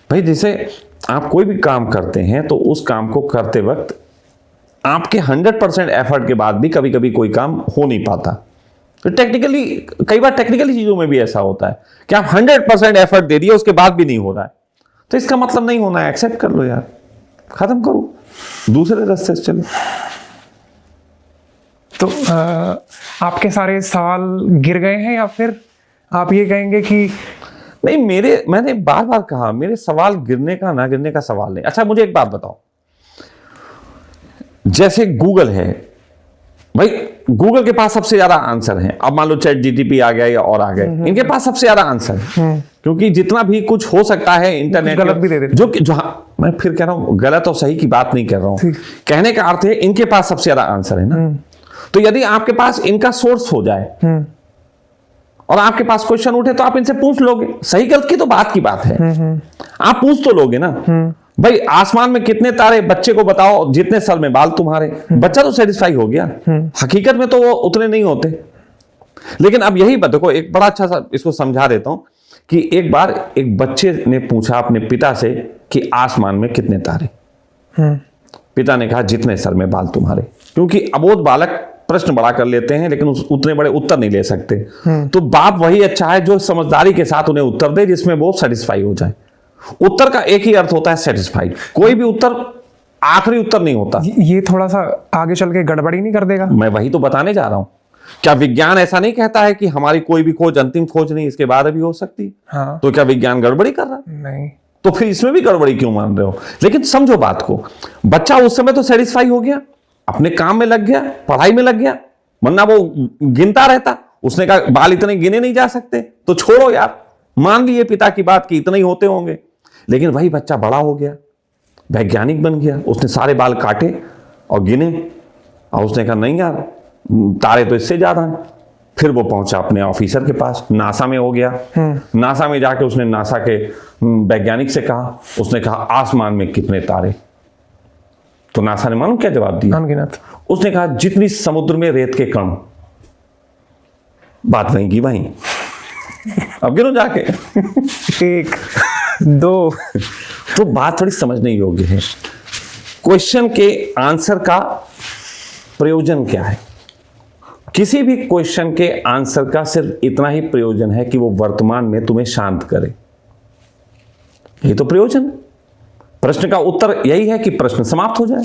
भाई, जैसे आप कोई भी काम करते हैं तो उस काम को करते वक्त आपके 100% एफर्ट के बाद भी कभी कभी कोई काम हो नहीं पाता। तो टेक्निकली, कई बार टेक्निकली चीजों में भी ऐसा होता है कि आप 100% एफर्ट दे दिए, उसके बाद भी नहीं हो रहा है, तो इसका मतलब नहीं होना है। एक्सेप्ट कर लो यार, खत्म करो, दूसरे रास्ते से चलो। तो आपके सारे सवाल गिर गए हैं, या फिर आप ये कहेंगे कि नहीं, मैंने बार बार कहा मेरे सवाल गिरने का ना गिरने का सवाल नहीं। अच्छा मुझे एक बात बताओ, जैसे गूगल है भाई, गूगल के पास सबसे ज्यादा आंसर है। अब मान लो चैट जीटीपी आ गया या और आ गए, इनके पास सबसे ज्यादा आंसर है, क्योंकि जितना भी कुछ हो सकता है इंटरनेट गलत भी दे देते, जो मैं फिर कह रहा हूं, गलत और सही की बात नहीं कर रहा हूं, कहने का अर्थ है इनके पास सबसे ज्यादा आंसर है ना। तो यदि आपके पास इनका सोर्स हो जाए और आपके पास क्वेश्चन उठे तो आप इनसे पूछ लोगे। सही गलत की तो बात की बात है, आप पूछ तो लोगे ना। भाई आसमान में कितने तारे, बच्चे को बताओ जितने सर में बाल तुम्हारे, बच्चा तो सेटिस्फाई हो गया। हकीकत में तो वो उतने नहीं होते। लेकिन अब यही देखो, एक बड़ा अच्छा सा इसको समझा देता हूं कि एक बार एक बच्चे ने पूछा अपने पिता से कि आसमान में कितने तारे। पिता ने कहा जितने सर में बाल तुम्हारे। क्योंकि अबोध बालक प्रश्न बड़ा कर लेते हैं लेकिन उतने बड़े उत्तर नहीं ले सकते। तो बाप वही अच्छा है जो समझदारी के साथ उन्हें उत्तर दे जिसमें वो सेटिस्फाई हो जाए। उत्तर का एक ही अर्थ होता है सेटिस्फाई। कोई भी उत्तर आखिरी उत्तर नहीं होता। ये थोड़ा सा आगे चल के गड़बड़ी नहीं कर देगा? मैं वही तो बताने जा रहा हूं। क्या विज्ञान ऐसा नहीं कहता है कि हमारी कोई भी खोज अंतिम खोज नहीं, इसके बाद भी हो सकती? हाँ। तो क्या विज्ञान गड़बड़ी कर रहा है? नहीं। तो फिर इसमें भी गड़बड़ी क्यों मान रहे हो? लेकिन समझो बात को, बच्चा उस समय तो सेटिस्फाई हो गया, अपने काम में लग गया, पढ़ाई में लग गया, वरना वो गिनता रहता। उसने कहा बाल इतने गिने नहीं जा सकते, तो छोड़ो यार, मान लिए पिता की बात कि इतने ही होते होंगे। लेकिन वही बच्चा बड़ा हो गया, वैज्ञानिक बन गया। उसने सारे बाल काटे और गिने और उसने कहा नहीं यार, तारे तो इससे ज्यादा हैं। फिर वो पहुंचा अपने ऑफिसर के पास, नासा में हो गया। नासा में जाके उसने नासा के वैज्ञानिक से कहा, उसने कहा आसमान में कितने तारे? तो नासा ने मालूम क्या जवाब दिया? अनगिनत। उसने कहा जितनी समुद्र में रेत के कण। बात वहीं की वहीं। अब गिनो जाके। 1 2। तो बात थोड़ी समझने योग्य है। क्वेश्चन के आंसर का प्रयोजन क्या है? किसी भी क्वेश्चन के आंसर का सिर्फ इतना ही प्रयोजन है कि वो वर्तमान में तुम्हें शांत करे। ये तो प्रयोजन। प्रश्न का उत्तर यही है कि प्रश्न समाप्त हो जाए।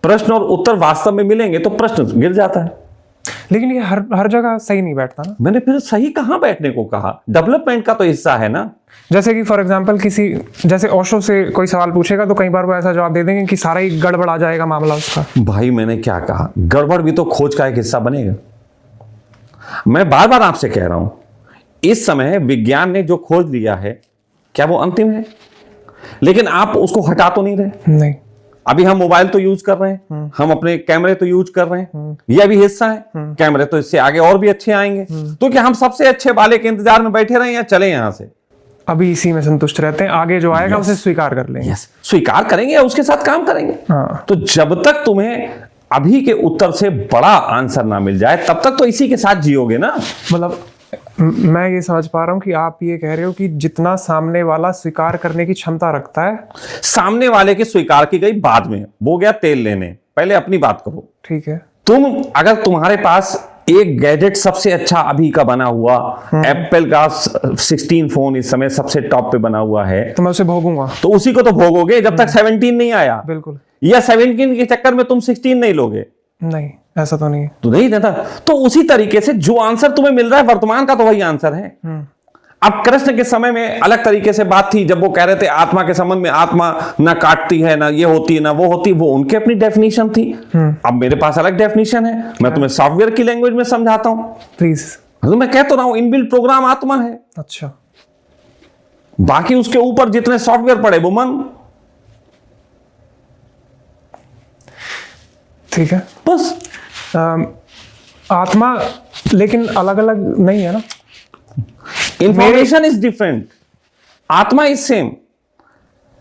प्रश्न और उत्तर वास्तव में मिलेंगे तो प्रश्न गिर जाता है। लेकिन ये हर जगह सही नहीं बैठता ना। मैंने फिर सही कहां बैठने को कहा? डेवलपमेंट का तो हिस्सा है ना। जैसे कि फॉर एग्जांपल जैसे ओशो से कोई सवाल पूछेगा तो कई बार वो ऐसा जवाब दे देंगे कि सारा ही गड़बड़ आ जाएगा मामला उसका। भाई मैंने क्या कहा? गड़बड़ भी तो खोज का एक हिस्सा बनेगा। मैं बार बार आपसे कह रहा हूं, इस समय विज्ञान ने जो खोज लिया है क्या वो अंतिम है? लेकिन आप उसको हटा तो नहीं रहे। नहीं। अभी हम मोबाइल तो यूज कर रहे हैं, हम अपने कैमरे तो यूज कर रहे हैं, ये भी हिस्सा है। कैमरे तो इससे आगे और भी अच्छे आएंगे। तो क्या हम सबसे अच्छे वाले के इंतजार में बैठे रहे या चले यहां से? अभी इसी में संतुष्ट रहते हैं, आगे जो आएगा उसे स्वीकार कर लेंगे। स्वीकार करेंगे या उसके साथ काम करेंगे। हाँ। तो जब तक तुम्हें अभी के उत्तर से बड़ा आंसर ना मिल जाए तब तक तो इसी के साथ जियोगे ना। मतलब मैं ये समझ पा रहा हूं कि आप ये कह रहे हो कि जितना सामने वाला स्वीकार करने की क्षमता रखता है। सामने वाले की स्वीकार की गई बाद में, वो गया तेल लेने, पहले अपनी बात करो। ठीक है। अगर तुम्हारे पास एक गैजेट सबसे अच्छा अभी का बना हुआ, एप्पल का 16 फोन इस समय सबसे टॉप पे बना हुआ है, तो मैं उसे भोगूंगा। तो उसी को तो भोगोगे जब तक 17 नहीं आया। बिल्कुल। या 17 के चक्कर में तुम 16 नहीं लोगे। नहीं, ऐसा तो नहीं है। तो नहीं देता। तो उसी तरीके से जो आंसर तुम्हें मिल रहा है वर्तमान का तो वही आंसर है। अब कृष्ण के समय में अलग तरीके से बात थी, जब वो कह रहे थे आत्मा के संबंध में, आत्मा ना काटती है, ना ये होती है, ना वो होती, वो उनकी अपनी डेफिनेशन थी। अब मेरे पास अलग डेफिनेशन है, मैं तुम्हें सॉफ्टवेयर की लैंग्वेज में समझाता हूं। प्लीज। तो मैं कह तो रहा हूं इनबिल्ट प्रोग्राम आत्मा है। अच्छा। बाकी उसके ऊपर जितने सॉफ्टवेयर पड़े वो मन। ठीक है। बस आत्मा लेकिन अलग अलग नहीं है ना। इंफॉर्मेशन इज डिफरेंट, आत्मा इज सेम।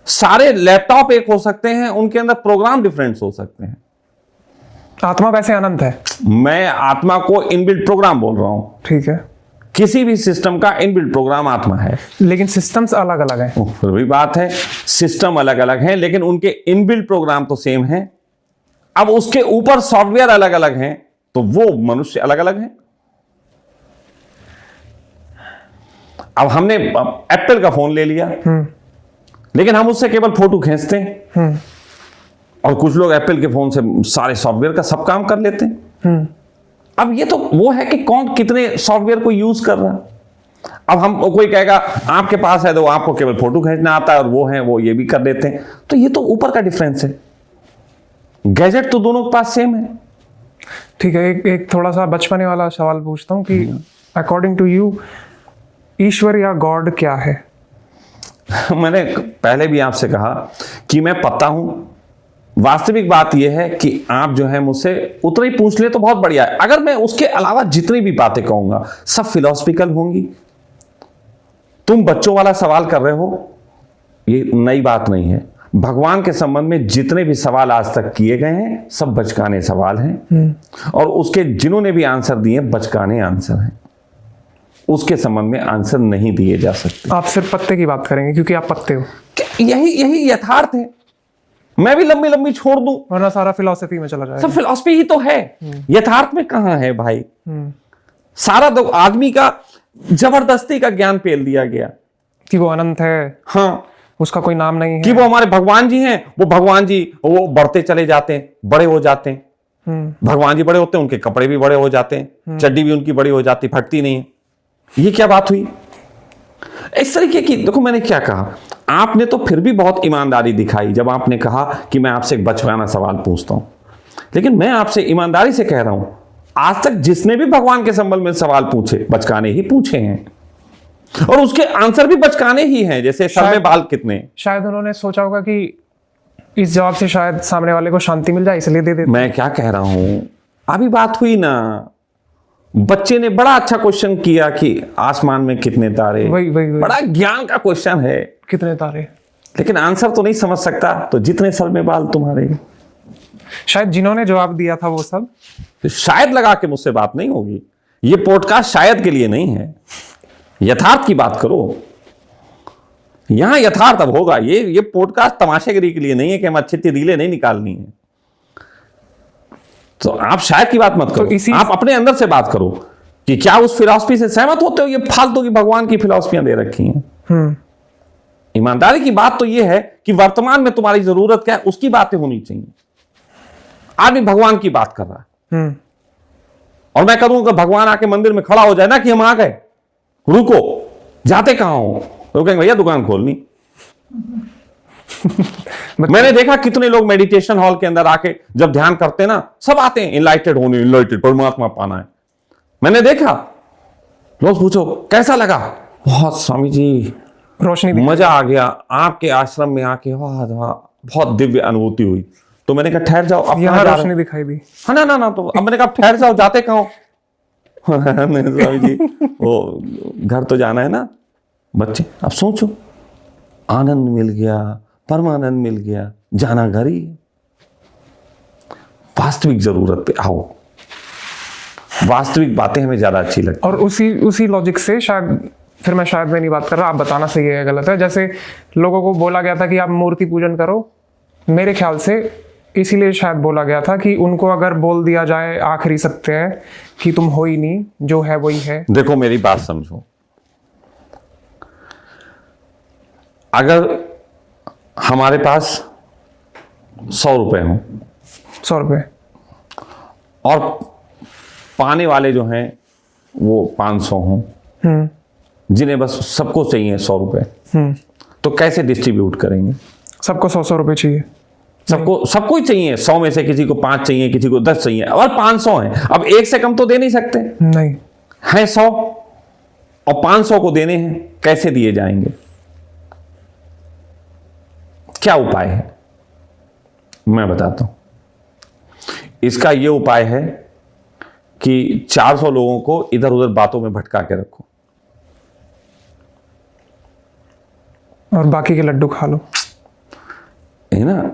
सारे लैपटॉप एक हो सकते हैं, उनके अंदर प्रोग्राम डिफरेंट हो सकते हैं। आत्मा वैसे अनंत है। मैं आत्मा को इनबिल्ट प्रोग्राम बोल रहा हूं। ठीक है। किसी भी सिस्टम का इनबिल्ट प्रोग्राम आत्मा है। लेकिन सिस्टम्स अलग अलग हैं। फिर भी बात है, सिस्टम अलग अलग हैं लेकिन उनके इनबिल्ट प्रोग्राम तो सेम है। अब उसके ऊपर सॉफ्टवेयर अलग अलग हैं तो वो मनुष्य अलग अलग हैं। अब हमने एप्पल का फोन ले लिया, लेकिन हम उससे केवल फोटो खींचते हैं, और कुछ लोग एप्पल के फोन से सारे सॉफ्टवेयर का सब काम कर लेते हैं। अब ये तो वो है कि कौन कितने सॉफ्टवेयर को यूज कर रहा है। अब हम कोई कहेगा आपके पास है तो आपको केवल फोटो खींचना आता है, और वो है वो ये भी कर लेते हैं। तो ये तो ऊपर का डिफरेंस है। गैजेट तो दोनों के पास सेम है। ठीक है। एक थोड़ा सा बचपने वाला सवाल पूछता हूं कि अकॉर्डिंग टू यू ईश्वर या गॉड क्या है? मैंने पहले भी आपसे कहा कि मैं पता हूं। वास्तविक बात यह है कि आप जो है मुझसे उतना ही पूछ ले तो बहुत बढ़िया है। अगर मैं उसके अलावा जितनी भी बातें कहूंगा सब फिलोसफिकल होंगी। तुम बच्चों वाला सवाल कर रहे हो, ये नई बात नहीं है। भगवान के संबंध में जितने भी सवाल आज तक किए गए हैं सब बचकाने सवाल हैं, और उसके जिन्होंने भी आंसर दिए बचकाने आंसर हैं। उसके संबंध में आंसर नहीं दिए जा सकते। आप सिर्फ पत्ते की बात करेंगे क्योंकि आप पत्ते हो। यही यथार्थ है। मैं भी लंबी लंबी छोड़ दूं वरना सारा फिलॉसफी में चला जाएगा। सब फिलॉसफी ही तो है। यथार्थ में कहां है भाई? सारा तो आदमी का जबरदस्ती का ज्ञान पेल दिया गया कि वो अनंत है। हाँ, उसका कोई नाम नहीं है। कि वो हमारे भगवान जी हैं, वो भगवान जी वो बढ़ते चले जाते हैं, बड़े हो जाते हैं। भगवान जी बड़े होते हैं, उनके कपड़े भी बड़े हो जाते हैं, चड्डी भी उनकी बड़ी हो जाती, फटती नहीं है। ये क्या बात हुई? इस तरीके की देखो, मैंने क्या कहा, आपने तो फिर भी बहुत ईमानदारी दिखाई जब आपने कहा कि मैं आपसे एक बचकाना सवाल पूछता हूं। लेकिन मैं आपसे ईमानदारी से कह रहा हूं, आज तक जिसने भी भगवान के संबंध में सवाल पूछे बचकाने ही पूछे हैं, और उसके आंसर भी बचकाने ही हैं। जैसे सर में बाल कितने, शायद उन्होंने सोचा होगा कि इस जवाब से शायद सामने वाले को शांति मिल जाए, इसलिए दे देते। मैं क्या कह रहा हूं, अभी बात हुई ना, बच्चे ने बड़ा अच्छा क्वेश्चन किया कि आसमान में कितने तारे। वही बड़ा ज्ञान का क्वेश्चन है, कितने तारे, लेकिन आंसर तो नहीं समझ सकता, तो जितने सर में बाल तुम्हारे। शायद जिन्होंने जवाब दिया था वो सब। तो शायद लगा के मुझसे बात नहीं होगी। ये पॉडकास्ट शायद के लिए नहीं है, यथार्थ की बात करो। यहां यथार्थ अब होगा। ये पॉडकास्ट तमाशेगिरी के लिए नहीं है कि हम अच्छी अच्छी रीलें नहीं निकालनी है। तो आप शायद की बात मत करो, आप अपने अंदर से बात करो कि क्या उस फिलॉसफी से सहमत होते हो। ये फालतू की भगवान की फिलॉसफियां दे रखी हैं। ईमानदारी की बात तो यह है कि वर्तमान में तुम्हारी जरूरत क्या है, उसकी बातें होनी चाहिए। आदमी भगवान की बात कर रहा है और मैं करूंगा कि भगवान आके मंदिर में खड़ा हो जाए ना कि हम आ गए, रुको, जाते कहां हो, तो कहेंगे भैया दुकान खोलनी। मैंने देखा कितने लोग मेडिटेशन हॉल के अंदर आके जब ध्यान करते ना, सब आते हैं इनलाइटेड होने, इनलाइटेड परमात्मा पाना है। मैंने देखा, लोग पूछो कैसा लगा, बहुत स्वामी जी रोशनी, मजा आ गया आपके आश्रम में आके, वाह वाह, बहुत दिव्य अनुभूति हुई। तो मैंने कहा ठहर जाओ, अब यहाँ रोशनी दिखाई दी। हाँ ना, तो अब मैंने कहा ठहर जाओ, जाते कहां हो? स्वामी जी वो घर तो जाना है ना। बच्चे अब सोचो, आनंद मिल गया, परमानंद मिल गया, जाना घर ही है। वास्तविक जरूरत पे आओ, वास्तविक बातें हमें ज्यादा अच्छी लगती। और उसी लॉजिक से शायद, फिर मैं शायद में नहीं बात कर रहा, आप बताना सही है गलत है। जैसे लोगों को बोला गया था कि आप मूर्ति पूजन करो, मेरे ख्याल से इसीलिए शायद बोला गया था कि उनको अगर बोल दिया जाए आखिरी सत्य है कि तुम हो ही नहीं, जो है वही है। देखो मेरी बात समझो, अगर हमारे पास 100 रुपए हो, 100 रुपए, और पाने वाले जो हैं वो 500 हों, जिन्हें बस सबको चाहिए 100 रुपए, तो कैसे डिस्ट्रीब्यूट करेंगे? सबको 100 रुपए चाहिए, सबको ही चाहिए। 100 में से किसी को 5 चाहिए, किसी को 10 चाहिए, और 500 हैं। अब एक से कम तो दे नहीं सकते, नहीं हैं 100 और 500 को देने हैं, कैसे दिए जाएंगे? क्या उपाय है? मैं बताता हूं। इसका यह उपाय है कि 400 लोगों को इधर उधर बातों में भटका के रखो और बाकी के लड्डू खा लो, है ना।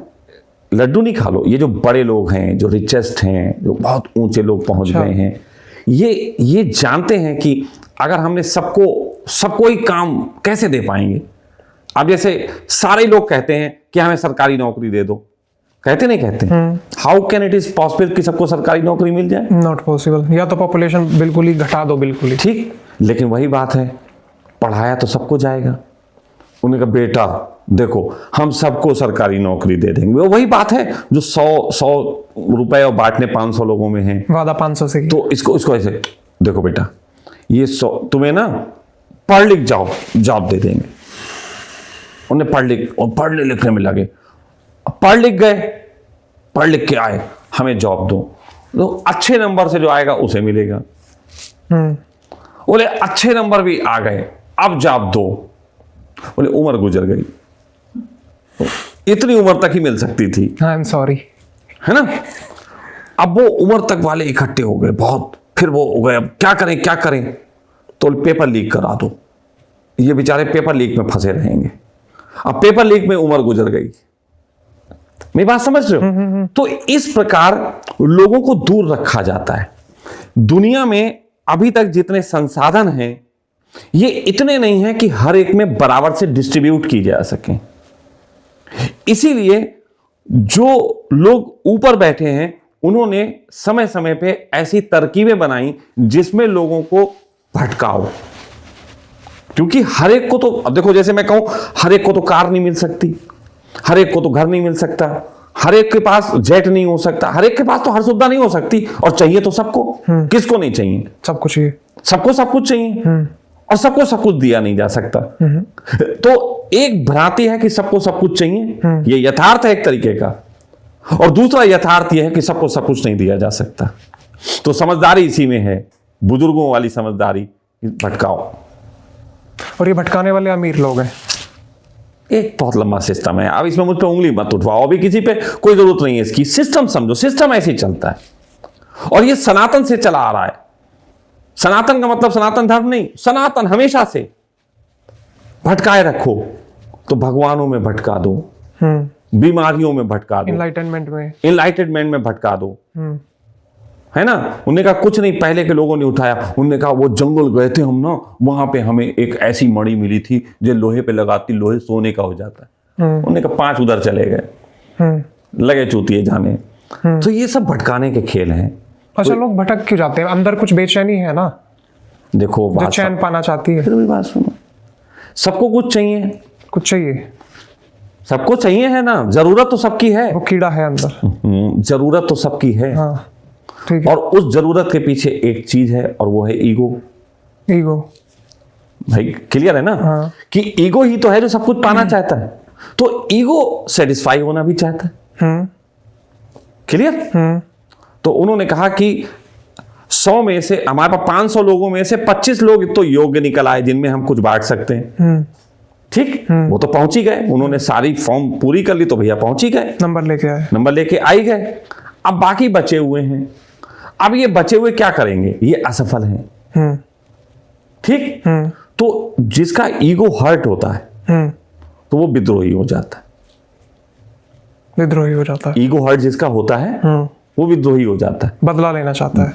लड्डू नहीं खा लो, ये जो बड़े लोग हैं, जो रिचेस्ट हैं, जो बहुत ऊंचे लोग पहुंच गए हैं, ये जानते हैं कि अगर हमने सबको ही काम कैसे दे पाएंगे। अब जैसे सारे लोग कहते हैं कि हमें सरकारी नौकरी दे दो, कहते नहीं कहते? How can it is possible कि सबको सरकारी नौकरी मिल जाए? Not possible. या तो पॉपुलेशन बिल्कुल ही घटा दो, बिल्कुल ही ठीक, लेकिन वही बात है, पढ़ाया तो सबको जाएगा। उन्होंने कहा बेटा देखो हम सबको सरकारी नौकरी दे देंगे। वो वही बात है जो 100 रुपए और बांटने 500 लोगों में है, वादा 500 से। तो इसको ऐसे देखो बेटा, ये 100 तुम्हें ना पढ़ लिख जाओ, जॉब दे देंगे। उन्हें पढ़ने लिखने में लगे, पढ़ लिख गए, पढ़ लिख के आए, हमें जॉब दो। तो अच्छे नंबर से जो आएगा उसे मिलेगा। बोले अच्छे नंबर भी आ गए, अब जॉब दो। बोले उम्र गुजर गई, इतनी उम्र तक ही मिल सकती थी, आई एम सॉरी, है ना। अब वो उम्र तक वाले इकट्ठे हो गए बहुत, फिर वो हो गए अब क्या करें, तो पेपर लीक करा दो। ये बेचारे पेपर लीक में फंसे रहेंगे। अब पेपर लीक में उम्र गुजर गई। मेरी बात समझ रहे हो? तो इस प्रकार लोगों को दूर रखा जाता है। दुनिया में अभी तक जितने संसाधन हैं, ये इतने नहीं हैं कि हर एक में बराबर से डिस्ट्रीब्यूट की जा सके। इसीलिए जो लोग ऊपर बैठे हैं, उन्होंने समय समय पे ऐसी तरकीबें बनाई जिसमें लोगों को भटकाओ। क्योंकि हर एक को तो, अब देखो जैसे मैं कहूं, हर एक को तो कार नहीं मिल सकती, हर एक को तो घर नहीं मिल सकता, हर एक के पास जेट नहीं हो सकता, हर एक के पास तो हर सुविधा नहीं हो सकती, और चाहिए तो सबको। किसको नहीं चाहिए? सबको चाहिए, सबको सब कुछ चाहिए, और सबको सब कुछ दिया नहीं जा सकता। तो एक भ्रांति है कि सबको सब कुछ चाहिए, ये यथार्थ है एक तरीके का, और दूसरा यथार्थ यह है कि सबको सब कुछ नहीं दिया जा सकता। तो समझदारी इसी में है, बुजुर्गों वाली समझदारी, भटकाओ। और ये भटकाने वाले अमीर लोग हैं। एक बहुत लंबा सिस्टम है। अब इसमें मुझ पे उंगली मत उठवाओ, अभी किसी पे कोई जरूरत नहीं है इसकी। सिस्टम समझो, सिस्टम ऐसे ही चलता है और ये सनातन से चला आ रहा है। सनातन का मतलब सनातन धर्म नहीं, सनातन हमेशा से। भटकाए रखो तो भगवानों में भटका दो, बीमारियों में भटका दो, इनलाइटमेंट में भटका दो, है ना। उन्होंने कहा कुछ नहीं, पहले के लोगों ने उठाया। उन्होंने कहा वो जंगल गए थे हम ना, वहां पे हमें एक ऐसी मणि मिली थी जो लोहे पे लगाती, लोहे सोने का हो जाता है। उन्होंने कहा 5 उधर चले गए, लगे चूतिए जाने। तो ये सब भटकाने के खेल हैं। अच्छा, लोग भटक क्यों जाते हैं? अंदर कुछ बेचैनी है ना, देखो जो चैन पाना चाहती है। फिर भी बात सुनो, सबको कुछ चाहिए, कुछ चाहिए, सबको चाहिए है ना। जरूरत तो सबकी है, वो कीड़ा है अंदर। जरूरत तो सबकी है। हाँ, ठीक है। और उस जरूरत के पीछे एक चीज है और वो है ईगो। ईगो भाई क्लियर है ना। हाँ। कि ईगो ही तो है जो सब कुछ पाना चाहता है, तो ईगो सेटिस्फाई होना भी चाहता है। क्लियर। तो उन्होंने कहा कि 100 में से हमारे पास 500 लोगों में से 25 लोग तो योग्य निकल आए जिनमें हम कुछ बांट सकते हैं। ठीक, वो तो पहुंच ही गए, उन्होंने सारी फॉर्म पूरी कर ली तो भैया पहुंच ही गए, नंबर लेके आए, नंबर लेके आई गए। अब बाकी बचे हुए हैं, अब ये बचे हुए क्या करेंगे? ये असफल हैं। ठीक। तो जिसका ईगो हर्ट होता है तो वो विद्रोही हो जाता है। विद्रोही हो जाता है। ईगो हर्ट जिसका होता है वो विद्रोही हो जाता है, बदला लेना चाहता है।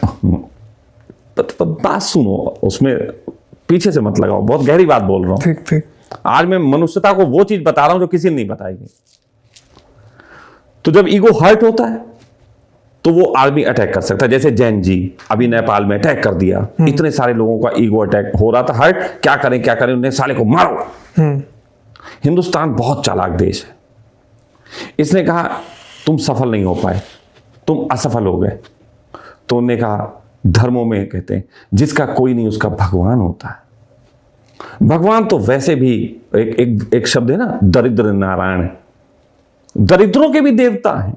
बात सुनो, उसमें पीछे से मत लगाओ, बहुत गहरी बात बोल रहा हूं। ठीक ठीक। आज मैं मनुष्यता को वो चीज बता रहा हूं जो किसी ने नहीं बताई गई। तो जब ईगो हर्ट होता है तो वो आर्मी अटैक कर सकता है। जैसे जैन जी अभी नेपाल में अटैक कर दिया, इतने सारे लोगों का ईगो अटैक हो रहा था, हर्ट, क्या करें क्या करें, उन्हें साले को मारो। हिंदुस्तान बहुत चालाक देश है, इसने कहा तुम सफल नहीं हो पाए, तुम असफल हो गए। तो उन्होंने कहा धर्मों में कहते हैं जिसका कोई नहीं उसका भगवान होता है। भगवान तो वैसे भी एक शब्द है ना, दरिद्र नारायण, दरिद्रों के भी देवता हैं।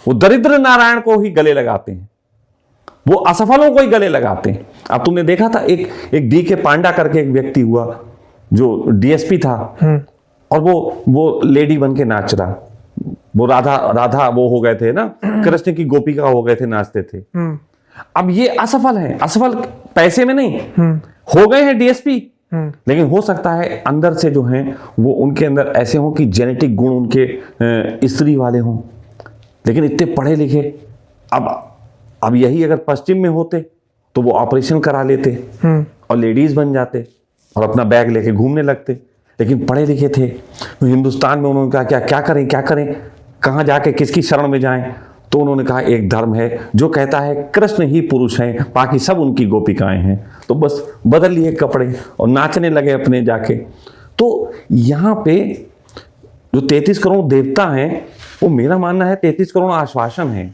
वो दरिद्र नारायण को ही गले लगाते हैं, वो असफलों को ही गले लगाते हैं। अब तुमने देखा था एक डी के पांडा करके एक व्यक्ति हुआ जो डीएसपी था, और वो लेडी बन के नाच रहा, वो राधा वो हो गए थे ना, कृष्ण की गोपिका हो गए थे, नाचते थे। अब ये असफल है, असफल पैसे में नहीं, हो गए हैं डीएसपी, लेकिन हो सकता है अंदर से जो हैं वो उनके अंदर ऐसे हों कि जेनेटिक गुण उनके स्त्री वाले हों, लेकिन इतने पढ़े लिखे। अब यही अगर पश्चिम में होते तो वो ऑपरेशन करा लेते और लेडीज बन जाते और अपना बैग लेके घूमने लगते, लेकिन पढ़े लिखे थे। तो हिंदुस्तान में उन्होंने कहा क्या करें क्या करें, कहाँ जाके किसकी शरण में जाएं। तो उन्होंने कहा एक धर्म है जो कहता है कृष्ण ही पुरुष हैं, बाकी सब उनकी गोपिकाएं हैं। तो बस बदल लिए कपड़े और नाचने लगे अपने जाके। तो यहाँ पे जो 33 करोड़ देवता हैं, वो मेरा मानना है 33 करोड़ आश्वासन है।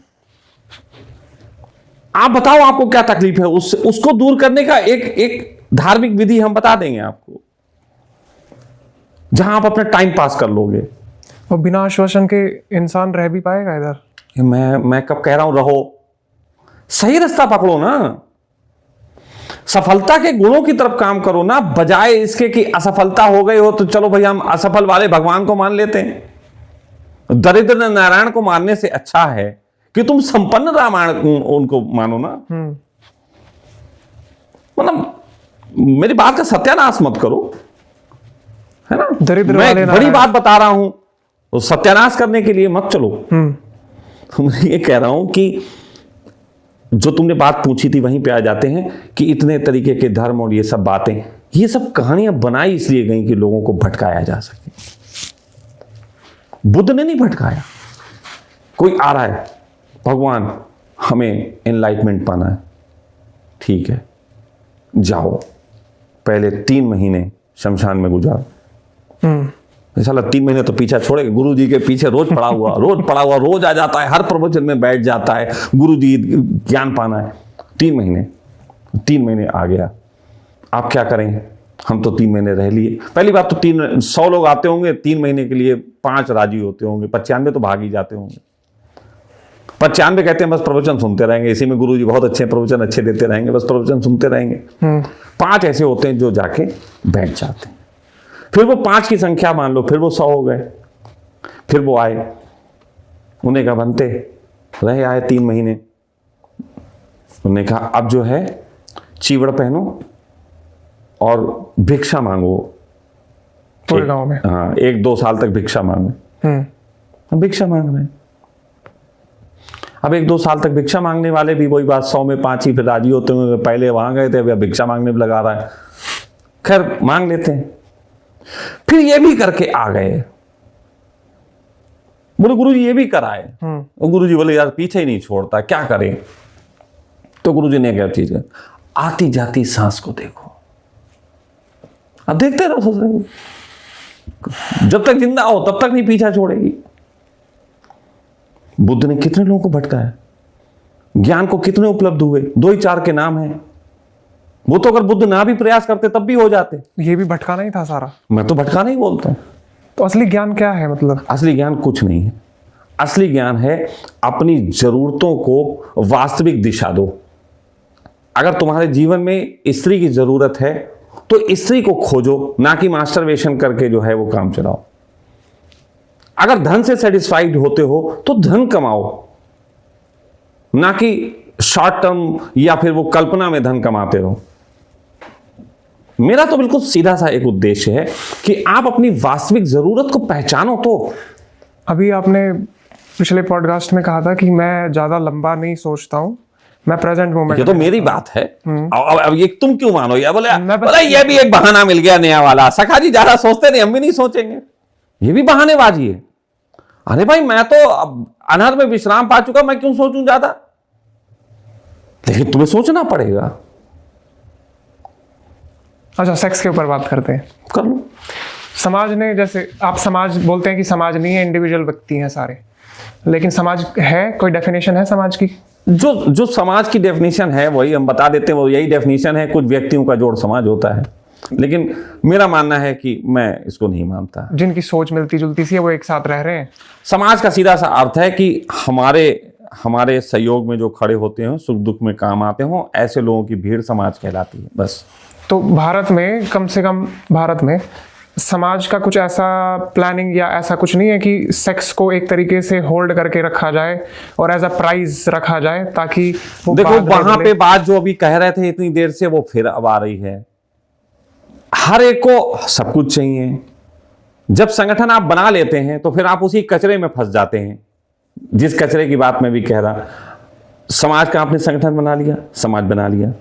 आप बताओ आपको क्या तकलीफ है, उसको दूर करने का एक धार्मिक विधि हम बता देंगे आपको, जहां आप अपना टाइम पास कर लोगे। और बिना आश्वासन के इंसान रह भी पाएगा इधर? मैं कब कह रहा हूं रहो, सही रास्ता पकड़ो ना, सफलता के गुणों की तरफ काम करो ना, बजाय इसके कि असफलता हो गई हो तो चलो भाई हम असफल वाले भगवान को मान लेते हैं। दरिद्र नारायण को मानने से अच्छा है कि तुम संपन्न रामायण उनको मानो ना। मतलब मेरी बात का सत्यानाश मत करो, है ना। दरिद्र मैं वाले बड़ी बात बता रहा हूं, तो सत्यानाश करने के लिए मत चलो। मैं ये कह रहा हूं कि जो तुमने बात पूछी थी वहीं पे आ जाते हैं कि इतने तरीके के धर्म और ये सब बातें, ये सब कहानियां बनाई इसलिए गई कि लोगों को भटकाया जा सके। बुद्ध ने नहीं भटकाया। कोई आ रहा है, भगवान हमें एनलाइटमेंट पाना है, ठीक है जाओ, पहले 3 महीने शमशान में गुजारो। साला 3 महीने तो पीछा छोड़ेगा, गुरु जी के पीछे रोज पड़ा हुआ रोज आ जाता है, हर प्रवचन में बैठ जाता है, गुरु जी ज्ञान पाना है। 3 महीने आ गया, आप क्या करें? हम तो 3 महीने रह लिए। पहली बात तो 100 लोग आते होंगे 3 महीने के लिए, 5 राजी होते होंगे, 95 तो भाग ही जाते होंगे। 95 कहते हैं बस प्रवचन सुनते रहेंगे, इसी में गुरु जी बहुत अच्छे प्रवचन अच्छे देते रहेंगे, बस प्रवचन सुनते रहेंगे। 5 ऐसे होते हैं जो जाके बैठ जाते हैं। फिर वो 5 की संख्या मान लो, फिर वो 100 हो गए। फिर वो आए, उन्हें कहा बनते रहे, आए 3 महीने। उन्होंने कहा अब जो है चीवड़ पहनो और भिक्षा मांगो पूरे गांव में। हाँ, 1-2 साल तक भिक्षा मांगो। हम भिक्षा मांग रहे हैं। अब 1-2 साल तक भिक्षा मांगने वाले भी वही बात, 100 में 5 ही फिर राजी होते हुए, पहले वहां गए थे, अब भिक्षा मांगने में लगा रहा है। खैर मांग लेते हैं। फिर ये भी करके आ गए, बोले गुरुजी ये भी कराए। और गुरुजी बोले यार पीछे ही नहीं छोड़ता, क्या करें। तो गुरुजी ने क्या चीज है, आती जाती सांस को देखो। अब देखते रहो, सोच रहे, जब तक जिंदा हो तब तक नहीं पीछा छोड़ेगी। बुद्ध ने कितने लोगों को भटकाया, ज्ञान को कितने उपलब्ध हुए, 2 ही 4 के नाम हैं। वो तो अगर बुद्ध ना भी प्रयास करते तब भी हो जाते। ये भी भटकाना ही था सारा। मैं तो भटकाना ही बोलता हूं। तो असली ज्ञान क्या है? मतलब असली ज्ञान कुछ नहीं है। असली ज्ञान है अपनी जरूरतों को वास्तविक दिशा दो। अगर तुम्हारे जीवन में स्त्री की जरूरत है तो स्त्री को खोजो, ना कि मास्टरबेशन करके जो है वो काम चलाओ। अगर धन से सेटिस्फाइड होते हो तो धन कमाओ, ना कि शॉर्ट टर्म या फिर वो कल्पना में धन कमाते रहो। मेरा तो बिल्कुल सीधा सा एक उद्देश्य है कि आप अपनी वास्तविक जरूरत को पहचानो। तो अभी आपने पिछले पॉडकास्ट में कहा था कि मैं ज्यादा लंबा नहीं सोचता हूं, मैं प्रेजेंट मोमेंट। ये तो मेरी बात है। अब ये तुम क्यों मानो? या बोले मैं ये भी एक बहाना मिल गया नया वाला, सखा जी ज्यादा सोचते नहीं, हम भी नहीं सोचेंगे, ये भी बहानेबाजी है। अरे भाई मैं तो अब अनहद में विश्राम पा चुका, मैं क्यों सोचूं ज्यादा? लेकिन तुम्हें सोचना पड़ेगा। अच्छा, सेक्स के ऊपर बात करते हैं। कर लो। समाज ने, जैसे आप समाज बोलते हैं कि समाज नहीं है, इंडिविजुअल व्यक्ति हैं सारे, लेकिन समाज है, कोई डेफिनेशन है समाज की? जो समाज की डेफिनेशन है वही हम बता देते हैं, वो यही डेफिनेशन है। कुछ व्यक्तियों का जोड़ समाज होता है, लेकिन मेरा मानना है कि मैं इसको नहीं मानता। जिनकी सोच मिलती जुलती सी है वो एक साथ रह रहे हैं। समाज का सीधा सा अर्थ है कि हमारे सहयोग में जो खड़े होते हैं, सुख दुख में काम आते हो, ऐसे लोगों की भीड़ समाज कहलाती है, बस। तो भारत में, कम से कम भारत में समाज का कुछ ऐसा प्लानिंग या ऐसा कुछ नहीं है कि सेक्स को एक तरीके से होल्ड करके रखा जाए और एज अ प्राइज रखा जाए, ताकि वो देखो वहां पे बात जो अभी कह रहे थे इतनी देर से, वो फिर अब आ रही है। हर एक को सब कुछ चाहिए। जब संगठन आप बना लेते हैं तो फिर आप उसी कचरे में फंस जाते हैं, जिस कचरे की बात मैं भी कह रहा। समाज का आपने संगठन बना लिया, समाज बना लिया,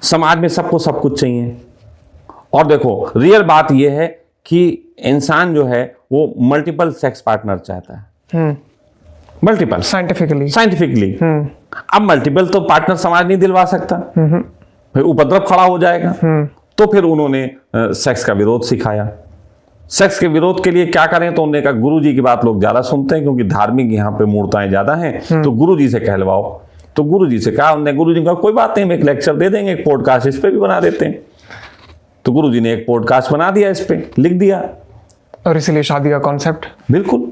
समाज में सबको सब कुछ चाहिए। और देखो रियल बात यह है कि इंसान जो है वो मल्टीपल सेक्स पार्टनर चाहता है। Multiple scientifically. अब मल्टीपल तो पार्टनर समाज नहीं दिलवा सकता, फिर उपद्रव खड़ा हो जाएगा। तो फिर उन्होंने सेक्स का विरोध सिखाया। सेक्स के विरोध के लिए क्या करें, तो उन्होंने कहा गुरुजी की बात लोग ज्यादा सुनते हैं, क्योंकि धार्मिक यहाँ पे मूर्ताएं ज्यादा हैं, तो गुरुजी से कहलवाओ। तो गुरुजी से कहा, उन्होंने गुरुजी कहा कोई बात नहीं, हम एक लेक्चर दे देंगे, एक पॉडकास्ट इस पे भी बना देते हैं। तो गुरुजी ने एक पॉडकास्ट बना दिया, इस पे लिख दिया। और इसलिए शादी का कॉन्सेप्ट, बिल्कुल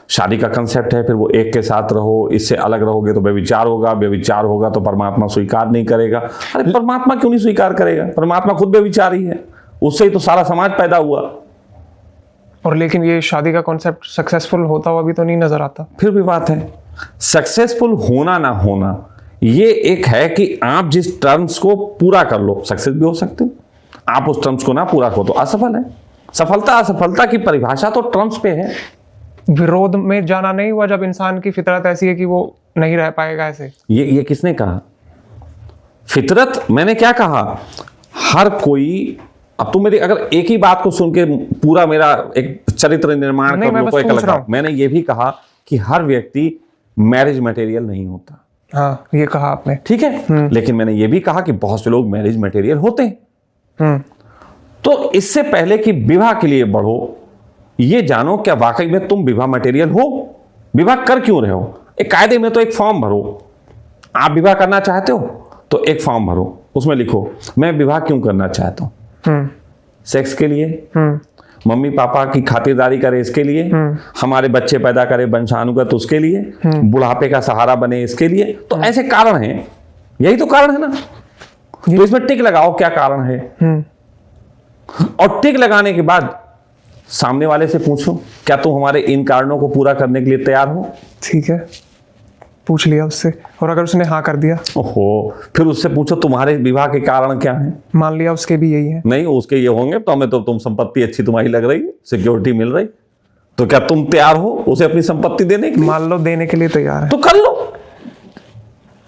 शादी का कंसेप्ट है। फिर वो एक के साथ रहो, इससे अलग रहोगे तो व्यभिचार होगा, व्यभिचार होगा तो परमात्मा स्वीकार नहीं करेगा। अरे परमात्मा क्यों नहीं स्वीकार करेगा? परमात्मा खुद व्यभिचारी है, उससे ही तो सारा समाज पैदा हुआ। और लेकिन ये शादी का कॉन्सेप्ट सक्सेसफुल होता हुआ भी तो नहीं नजर आता। फिर भी बात है, सक्सेसफुल होना ना होना ये एक है कि आप जिस टर्म्स को पूरा कर लो, सक्सेस भी हो सकते हो। आप उस टर्म्स को ना पूरा करो तो असफल है। सफलता असफलता की परिभाषा तो टर्म्स पे है। विरोध में जाना नहीं हुआ जब इंसान की फितरत ऐसी है कि वो नहीं रह पाएगा ऐसे। ये किसने कहा? फितरत मैंने क्या कहा? हर कोई, अब तुम मेरी अगर एक ही बात को सुन के पूरा मेरा एक चरित्र निर्माण कर लो तो एक अलग बात। मैंने ये भी कहा कि हर व्यक्ति मैरिज मटेरियल नहीं होता। हाँ, ये कहा आपने, ठीक है। लेकिन मैंने ये भी कहा कि बहुत से लोग मैरिज मटेरियल होते हैं। तो इससे पहले कि विवाह के लिए बढ़ो, ये जानो क्या वाकई में तुम विवाह मटेरियल हो? विवाह कर क्यों रहे हो? एक कायदे में तो एक फॉर्म भरो। आप विवाह करना चाहते हो तो एक फॉर्म भरो, उसमें लिखो मैं विवाह क्यों करना चाहता हूं। सेक्स के लिए, मम्मी पापा की खातिरदारी करे इसके लिए, हमारे बच्चे पैदा करे वंशानुगत उसके लिए, बुढ़ापे का सहारा बने इसके लिए। तो ऐसे कारण हैं, यही तो कारण है ना। तो इसमें टिक लगाओ क्या कारण है। और टिक लगाने के बाद सामने वाले से पूछो, क्या तुम हमारे इन कारणों को पूरा करने के लिए तैयार हो? ठीक है, पूछ लिया उससे, और अगर उसने हाँ कर दिया? ओहो, फिर उससे पूछो तुम्हारे विवाह के कारण क्या है? मान लिया उसके भी यही है। नहीं, उसके ये होंगे तो हमें तो तुम संपत्ति अच्छी तुम्हारी लग रही है, सिक्योरिटी मिल रही, तो क्या तुम तैयार हो उसे अपनी संपत्ति देने के लिए? मान लो देने के लिए तैयार है तो कर लो।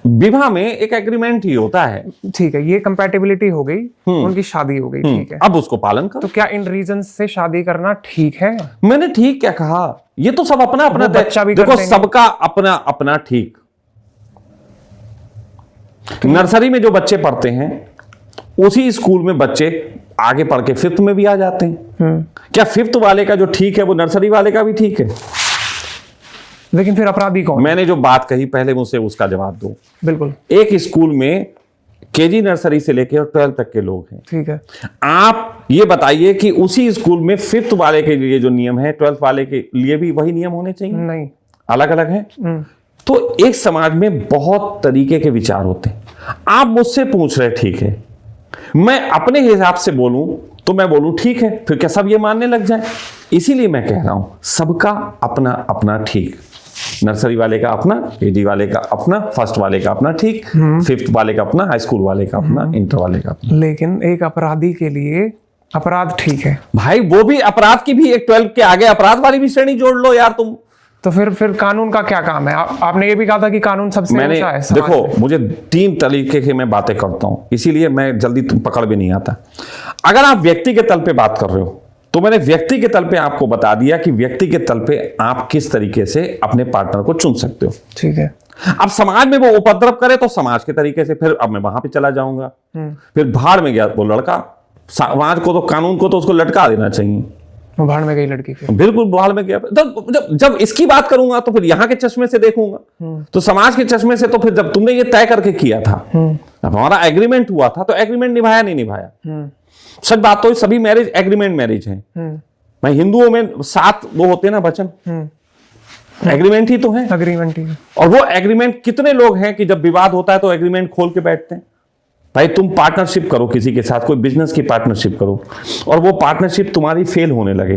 विवाह में एक एग्रीमेंट ही होता है। ठीक है, ये कंपैटिबिलिटी हो गई, उनकी शादी हो गई, ठीक है। अब उसको पालन करो। तो क्या इन रीजन से शादी करना ठीक है? मैंने ठीक क्या कहा? ये तो सब अपना अपना बच्चा भी देखो, कर लेंगे। सबका अपना अपना ठीक। नर्सरी में जो बच्चे पढ़ते हैं उसी स्कूल में बच्चे आगे पढ़ के फिफ्थ में भी आ जाते हैं। क्या फिफ्थ वाले का जो ठीक है वो नर्सरी वाले का भी ठीक है? लेकिन फिर अपराधी कौन? मैंने जो बात कही पहले मुझसे उसका जवाब दो। बिल्कुल। एक स्कूल में केजी नर्सरी से लेकर 12 तक के लोग हैं। ठीक है। आप ये बताइए कि उसी स्कूल में फिफ्थ वाले के लिए जो नियम है 12th वाले के लिए भी वही नियम होने चाहिए? नहीं, अलग अलग है। तो एक समाज में बहुत तरीके के विचार होते हैं। आप मुझसे पूछ रहे, ठीक है, मैं अपने हिसाब से बोलूं तो मैं बोलूं ठीक है, फिर क्या सब ये मानने लग जाए? इसीलिए मैं कह रहा हूं सबका अपना अपना ठीक। नर्सरी वाले का अपना, केजी वाले का अपना, फर्स्ट वाले का अपना ठीक, फिफ्थ वाले का अपना, हाई स्कूल वाले का अपना, इंटर वाले का अपना। लेकिन एक अपराधी के लिए अपराध ठीक है भाई, वो भी अपराध की भी एक 12 के आगे अपराध वाली भी श्रेणी जोड़ लो यार तुम। तो फिर कानून का क्या काम है? आपने ये भी कहा था कि कानून सबसे मैंने ऊंचा है समाज देखो में। मुझे 3 तरीके की मैं बातें करता हूं, इसीलिए मैं जल्दी तुम पकड़ भी नहीं आता। अगर आप व्यक्ति के तल पे बात कर रहे हो तो मैंने व्यक्ति के तल पे आपको बता दिया कि व्यक्ति के तल पे आप किस तरीके से अपने पार्टनर को चुन सकते हो। ठीक है। अब समाज में वो उपद्रव करे तो समाज के तरीके से, फिर अब मैं वहां पे चला जाऊंगा। फिर भाड़ में गया वो लड़का, समाज को तो कानून को तो उसको लटका देना चाहिए। वो भाड़ में गई लड़की फिर। बिल्कुल भाड़ में गया। जब इसकी बात करूंगा तो फिर यहाँ के चश्मे से देखूंगा, तो समाज के चश्मे से। तो फिर जब तुमने ये तय करके किया था, अब हमारा एग्रीमेंट हुआ था, तो एग्रीमेंट निभाया नहीं निभाया? सच बात तो सभी मैरिज एग्रीमेंट मैरिज है। मैं हिंदुओं में 7 वो होते हैं ना वचन, एग्रीमेंट ही तो है। एग्रीमेंट ही। और वो एग्रीमेंट कितने लोग हैं कि जब विवाद होता है तो एग्रीमेंट खोल के बैठते हैं? भाई तुम पार्टनरशिप करो किसी के साथ, कोई बिजनेस की पार्टनरशिप करो, और वो पार्टनरशिप तुम्हारी फेल होने लगे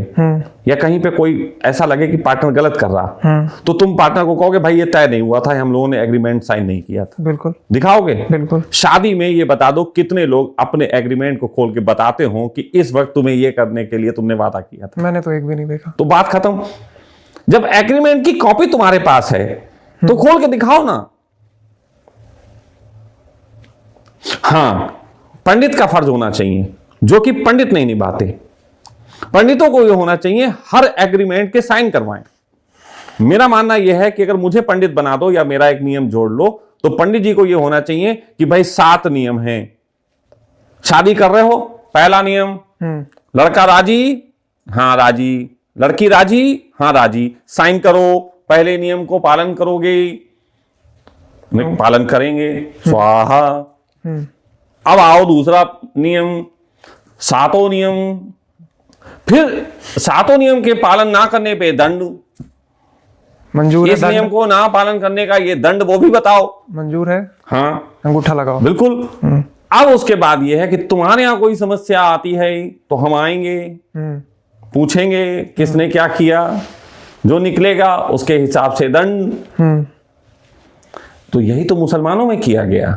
या कहीं पे कोई ऐसा लगे कि पार्टनर गलत कर रहा, तो तुम पार्टनर को कहोगे भाई ये तय नहीं हुआ था, हम लोगों ने एग्रीमेंट साइन नहीं किया था। बिल्कुल दिखाओगे? बिल्कुल। शादी में ये बता दो कितने लोग अपने एग्रीमेंट को खोल के बताते हो कि इस वक्त तुम्हें ये करने के लिए तुमने वादा किया था? मैंने तो एक भी नहीं देखा। तो बात खत्म। जब एग्रीमेंट की कॉपी तुम्हारे पास है तो खोल के दिखाओ ना। हाँ, पंडित का फर्ज होना चाहिए, जो कि पंडित नहीं निभाते। पंडितों को यह होना चाहिए हर एग्रीमेंट के साइन करवाएं। मेरा मानना यह है कि अगर मुझे पंडित बना दो या मेरा एक नियम जोड़ लो, तो पंडित जी को यह होना चाहिए कि भाई 7 नियम हैं। शादी कर रहे हो, पहला नियम, लड़का राजी? हाँ राजी। लड़की राजी? हाँ राजी। साइन करो, पहले नियम को पालन करोगे? पालन करेंगे, स्वाहा। अब आओ दूसरा नियम, 7वां नियम। फिर 7वां नियम के पालन ना करने पे दंड। मंजूर है? इस नियम को ना पालन करने का ये दंड, वो भी बताओ। मंजूर है? हाँ, अंगूठा लगाओ। बिल्कुल। अब उसके बाद ये है कि तुम्हारे यहां कोई समस्या आती है तो हम आएंगे, पूछेंगे किसने क्या किया, जो निकलेगा उसके हिसाब से दंड। तो यही तो मुसलमानों में किया गया।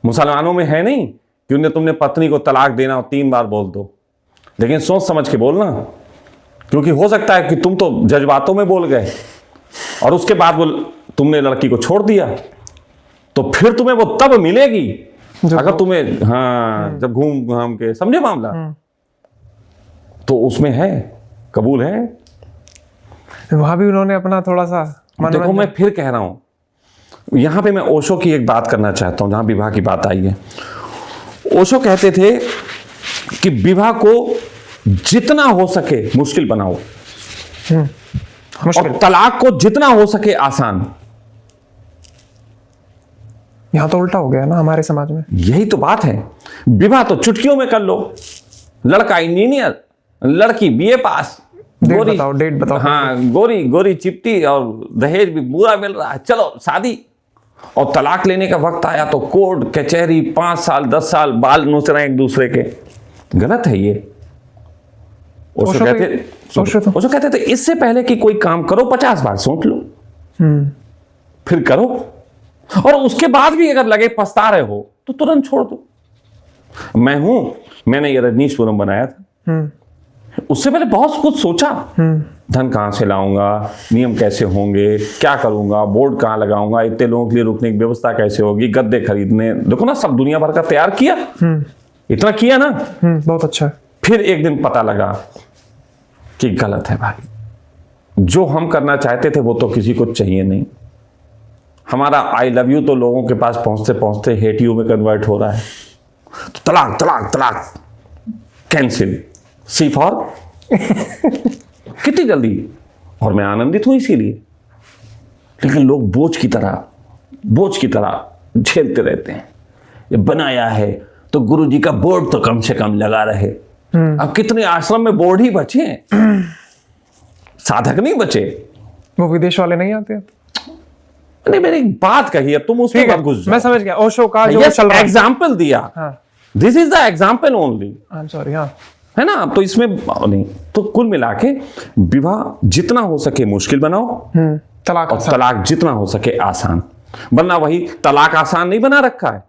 मुसलमानों में है नहीं कि उन्हें तुमने पत्नी को तलाक देना और 3 बार बोल दो, लेकिन सोच समझ के बोलना, क्योंकि हो सकता है कि तुम तो जज्बातों में बोल गए और उसके बाद वो तुमने लड़की को छोड़ दिया, तो फिर तुम्हें वो तब मिलेगी अगर तुम्हें, हाँ, जब घूम घाम के, समझे मामला? तो उसमें है, कबूल है। वहां भी उन्होंने अपना थोड़ा सा, देखो मैं फिर कह रहा हूं, यहां पे मैं ओशो की एक बात करना चाहता हूं, जहां विवाह की बात आई है। ओशो कहते थे कि विवाह को जितना हो सके मुश्किल बनाओ और तलाक को जितना हो सके आसान। यहां तो उल्टा हो गया ना हमारे समाज में। यही तो बात है, विवाह तो चुटकियों में कर लो। लड़का इंजीनियर, लड़की बीए पास, डेट बताओ। हाँ, गोरी गोरी चिपटी और दहेज भी पूरा मिल रहा है, चलो शादी। और तलाक लेने का वक्त आया तो कोर्ट कचहरी, 5 साल 10 साल बाल नोच रहे हैं एक दूसरे के, गलत है ये। ओशो कहते थे इससे पहले कि कोई काम करो 50 बार सोच लो, फिर करो, और उसके बाद भी अगर लगे पछता रहे हो तो तुरंत छोड़ दो। मैंने ये रजनीशपुरम बनाया था, उससे पहले बहुत कुछ सोचा, धन कहां से लाऊंगा, नियम कैसे होंगे, क्या करूंगा, बोर्ड कहां लगाऊंगा, इतने लोगों के लिए रुकने की व्यवस्था कैसे होगी, गद्दे खरीदने, देखो ना सब दुनिया भर का तैयार किया, इतना किया ना, बहुत अच्छा। फिर एक दिन पता लगा कि गलत है भाई, जो हम करना चाहते थे वो तो किसी को चाहिए नहीं। हमारा आई लव यू तो लोगों के पास पहुंचते पहुंचते हेट यू में कन्वर्ट हो रहा है, तो तलाक तलाक तलाक, कैंसिल, सी फॉर कितनी जल्दी। और मैं आनंदित हूं इसीलिए, लेकिन लोग बोझ की तरह झेलते रहते हैं। ये बनाया है तो गुरुजी का बोर्ड तो कम से कम लगा रहे। अब कितने आश्रम में बोर्ड ही बचे, साधक नहीं बचे। वो विदेश वाले नहीं आते? नहीं, मैंने एक बात कही है, तुम उसमें मत घुस जाओ। मैं समझ गया, ओशो का जो चल रहा है, एग्जाम्पल दिया, this is the example only, I am sorry, हाँ है ना। तो इसमें नहीं, तो कुल मिला के विवाह जितना हो सके मुश्किल बनाओ, तलाक, और तलाक जितना हो सके आसान। वरना वही तलाक आसान नहीं बना रखा है,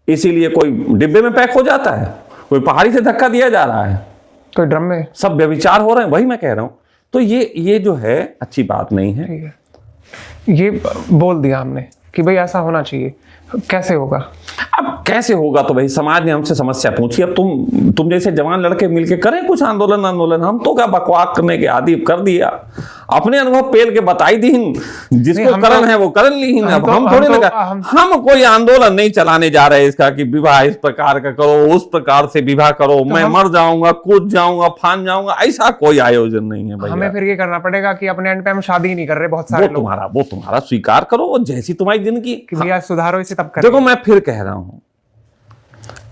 इसीलिए कोई डिब्बे में पैक हो जाता है, कोई पहाड़ी से धक्का दिया जा रहा है, कोई ड्रम में, सब व्यभिचार हो रहे हैं। वही मैं कह रहा हूं, तो ये जो है अच्छी बात नहीं है। ठीक है, ये बोल दिया हमने कि भाई ऐसा होना चाहिए, कैसे होगा? अब कैसे होगा तो भाई समाज ने हमसे समस्या पूछी। अब तुम जैसे जवान लड़के मिलके करें कुछ आंदोलन, हम तो क्या बकवास करने के आदि कर दिया, अपने अनुभव पेल के बताई दी, जिसको करण है वो करण ली। अब हम थोड़े लगा, हम कोई आंदोलन नहीं चलाने जा रहे इसका कि विवाह इस प्रकार का करो, उस प्रकार से विवाह करो, मैं मर जाऊंगा, कूद जाऊंगा, फान जाऊंगा, ऐसा कोई आयोजन नहीं है भाई। हमें फिर ये करना पड़ेगा कि अपने एंड पे हम शादी नहीं कर रहे, बहुत सारे लोग। वो तुम्हारा स्वीकार करो, जैसी तुम्हारी जिंदगी, भैया सुधारो इसे तब करें। देखो मैं फिर कह रहा हूं,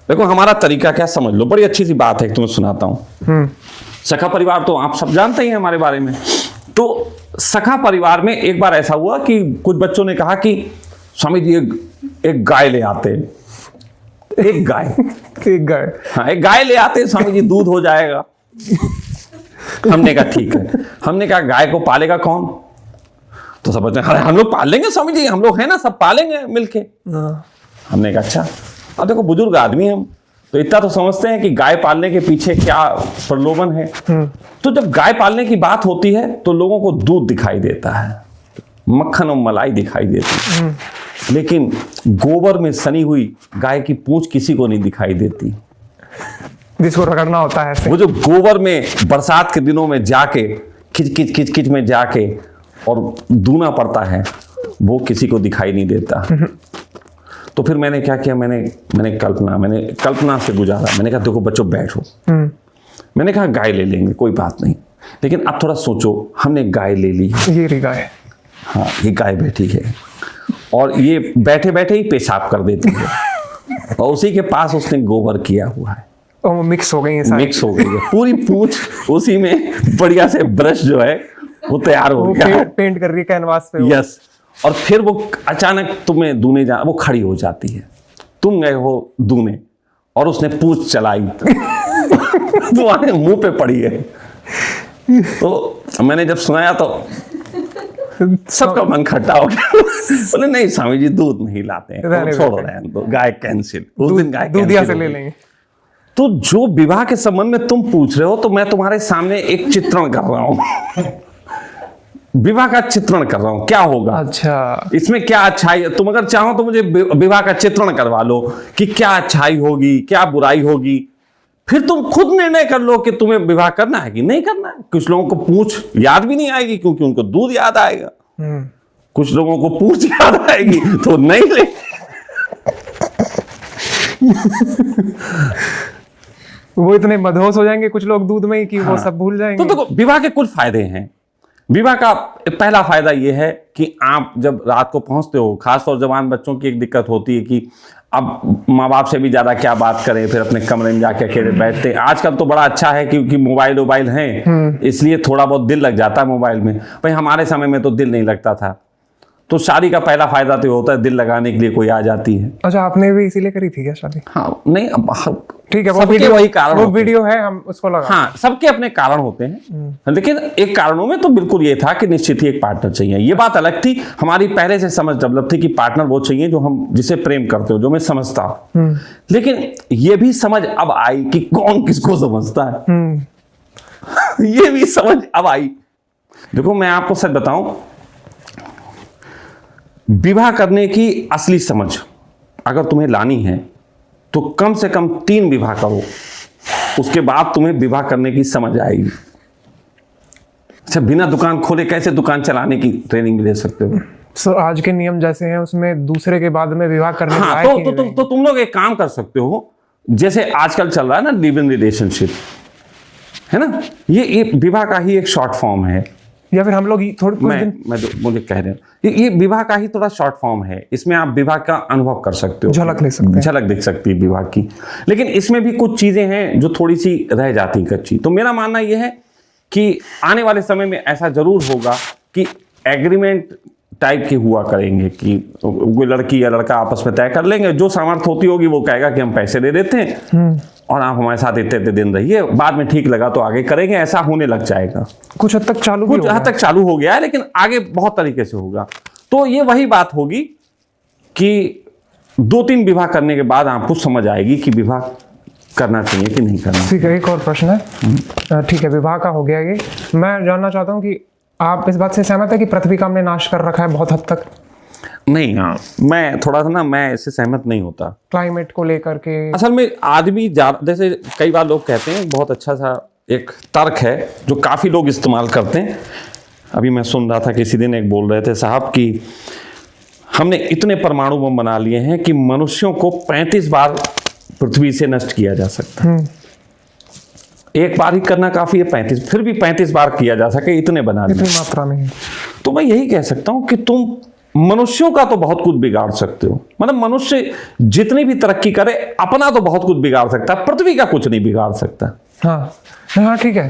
देखो हमारा तरीका क्या समझ लो, बड़ी अच्छी सी बात है, तुम्हें सुनाता हूं। सखा परिवार तो आप सब जानते ही हैं हमारे बारे में। तो सखा परिवार में एक बार ऐसा हुआ कि कुछ बच्चों ने कहा कि स्वामी जी एक गाय ले आते, एक गाय हाँ, एक गाय ले आते स्वामी जी, दूध हो जाएगा। हमने कहा ठीक है। हमने कहा गाय को पालेगा कौन? तो सब बच्चे, अरे हम लोग पाल लेंगे स्वामी जी, हम लोग हैं ना, सब पालेंगे मिलके। हमने कहा अच्छा। अब देखो बुजुर्ग आदमी हम तो इतना तो समझते हैं कि गाय पालने के पीछे क्या प्रलोभन है। तो जब गाय पालने की बात होती है तो लोगों को दूध दिखाई देता है, मक्खन और मलाई दिखाई देती है, लेकिन गोबर में सनी हुई गाय की पूंछ किसी को नहीं दिखाई देती, जिसको रगड़ना होता है। वो जो गोबर में बरसात के दिनों में जाके खिच में जाके और दूना पड़ता है, वो किसी को दिखाई नहीं देता। तो फिर मैंने क्या किया, मैंने कल्पना से गुजारा। मैंने कहा देखो बच्चों बैठो, मैंने कहा गाय ले लेंगे कोई बात नहीं, लेकिन अब थोड़ा सोचो, हमने गाय ले ली, ये रही गाय, हाँ ये गाय बैठी है और ये बैठे बैठे ही पेशाब कर देती है और उसी के पास उसने गोबर किया हुआ है, और मिक्स हो गई है, मिक्स हो गई है पूरी पूंछ, उसी में बढ़िया से ब्रश जो है वो तैयार हो गया, पेंट कर रही है कैनवास पे। यस। और फिर वो अचानक तुम्हें दूने जा, वो खड़ी हो जाती है, तुम गए हो दूने और उसने पूंछ चलाई तुम्हारे मुंह पे पड़ी है। तो मैंने जब सुनाया तो सबका मन खट्टा हो गया। बोले नहीं स्वामी जी दूध नहीं लाते हैं, छोड़ो रहने दो, गाय कैंसिल, उस दिन गाय दूधिया से ले लेंगे। तो जो विवाह के संबंध में तुम पूछ रहे हो, तो मैं तुम्हारे सामने एक चित्रण कर रहा हूं, विवाह का चित्रण कर रहा हूं, क्या होगा, अच्छा इसमें क्या अच्छाई। तुम अगर चाहो तो मुझे विवाह का चित्रण करवा लो कि क्या अच्छाई होगी, क्या बुराई होगी, फिर तुम खुद निर्णय कर लो कि तुम्हें विवाह करना है कि नहीं करना है। कुछ लोगों को पूंछ याद भी नहीं आएगी क्योंकि उनको दूध याद आएगा, कुछ लोगों को पूंछ याद आएगी तो नहीं ले। वो इतने मदहोश हो जाएंगे कुछ लोग दूध में ही कि वो सब भूल जाएंगे। तो देखो विवाह के कुछ फायदे हैं। विवाह का पहला फायदा यह है कि आप जब रात को पहुंचते हो, खासतौर जवान बच्चों की एक दिक्कत होती है कि अब माँ बाप से भी ज्यादा क्या बात करें, फिर अपने कमरे में जाके अकेले बैठते हैं। आजकल तो बड़ा अच्छा है क्योंकि मोबाइल हैं, इसलिए थोड़ा बहुत दिल लग जाता है मोबाइल में। भाई हमारे समय में तो दिल नहीं लगता था। तो शादी का पहला फायदा तो ये होता है दिल लगाने के लिए कोई आ जाती है। अच्छा, आपने भी इसीलिए करी थी क्या शादी? हाँ नहीं, ठीक है, सबके वही कारण वो होते हैं। वीडियो है, हम उसको लगा। हाँ, सबके अपने कारण होते हैं, लेकिन एक कारणों में तो बिल्कुल ये था कि निश्चित ही एक पार्टनर चाहिए। ये बात अलग थी, हमारी पहले से समझ डेवलप थी कि पार्टनर वो चाहिए जो हम जिसे प्रेम करते हो, जो मैं समझता हूं। लेकिन ये भी समझ अब आई कि कौन किसको समझता है। ये भी समझ अब आई। देखो मैं आपको सच बताऊं, विवाह करने की असली समझ अगर तुम्हें लानी है तो कम से कम 3 विवाह करो, उसके बाद तुम्हें विवाह करने की समझ आएगी। अच्छा, बिना दुकान खोले कैसे दुकान चलाने की ट्रेनिंग भी दे सकते हो? सर, आज के नियम जैसे हैं उसमें दूसरे के बाद में विवाह करने हाँ, लायक ही नहीं। तो तुम लोग एक काम कर सकते हो, जैसे आजकल चल रहा है ना लिव इन रिलेशनशिप, है ना, ये विवाह का ही एक शॉर्ट फॉर्म है। या फिर हम लोग थोड़े कुछ दिन मुझे कह रहे हैं ये विवाह का ही थोड़ा शॉर्ट फॉर्म है। इसमें आप विवाह का अनुभव कर सकते हो, झलक ले सकते हैं। झलक दिख सकती है विवाह की। लेकिन इसमें भी कुछ चीजें हैं जो थोड़ी सी रह जाती कच्ची। तो मेरा मानना यह है कि आने वाले समय में ऐसा जरूर होगा कि एग्रीमेंट टाइप के हुआ करेंगे कि कोई लड़की या लड़का आपस में तय कर लेंगे, जो सामर्थ्य होती होगी वो कहेगा कि हम पैसे दे देते हैं और आप हमारे साथ इतने इतने दिन रहिए, बाद में ठीक लगा तो आगे करेंगे। ऐसा होने लग जाएगा। कुछ हद तक चालू कुछ हद तक चालू हो गया है, लेकिन आगे बहुत तरीके से होगा। तो ये वही बात होगी कि 2-3 विवाह करने के बाद आपको समझ आएगी कि विवाह करना चाहिए कि नहीं करना। ठीक है, एक और प्रश्न है। ठीक है, विवाह का हो गया ये। मैं जानना चाहता हूँ कि आप इस बात से सहमत है कि पृथ्वी का हमने नाश कर रखा है बहुत हद तक? नहीं, हाँ, मैं थोड़ा सा ना, मैं इससे सहमत नहीं होता क्लाइमेट को लेकर के। असल में आदमी जैसे कई बार लोग कहते हैं, बहुत अच्छा सा एक तर्क है जो काफी लोग इस्तेमाल करते हैं। अभी मैं सुन रहा था किसी दिन एक बोल रहे थे साहब कि हमने इतने परमाणु बम बना लिए हैं कि मनुष्यों को 35 बार पृथ्वी से नष्ट किया जा सकता है। एक बार ही करना काफी है, 35 फिर भी 35 बार किया जा सके, इतने बना लिए। इतनी मात्रा में। तो मैं यही कह सकता हूं कि तुम मनुष्यों का तो बहुत कुछ बिगाड़ सकते हो। मतलब मनुष्य जितनी भी तरक्की करे अपना तो बहुत कुछ बिगाड़ सकता है, पृथ्वी का कुछ नहीं बिगाड़ सकता। हाँ हाँ, ठीक है,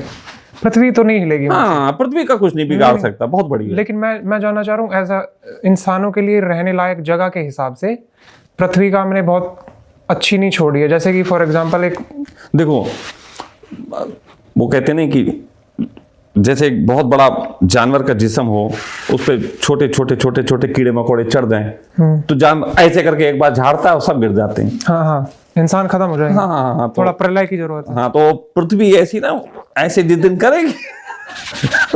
पृथ्वी तो नहीं हिलेगी। हाँ, पृथ्वी का कुछ नहीं बिगाड़ सकता, बहुत बढ़िया। लेकिन मैं जानना चाह रहा हूँ, ऐसा इंसानों के लिए रहने लायक जगह के हिसाब से पृथ्वी का हमने बहुत अच्छी नहीं छोड़ी है। जैसे कि फॉर एग्जांपल एक देखो, वो कहते नहीं कि जैसे एक बहुत बड़ा जानवर का जिस्म हो, उस पर छोटे छोटे छोटे छोटे कीड़े मकोड़े चढ़ जाएं तो जानवर ऐसे करके एक बार झाड़ता है और सब गिर जाते हैं। हाँ हाँ, इंसान खत्म हो जाएगा। हाँ, थोड़ा प्रलय की जरूरत है। हाँ, तो पृथ्वी ऐसी ना, ऐसे जिस दिन करेगी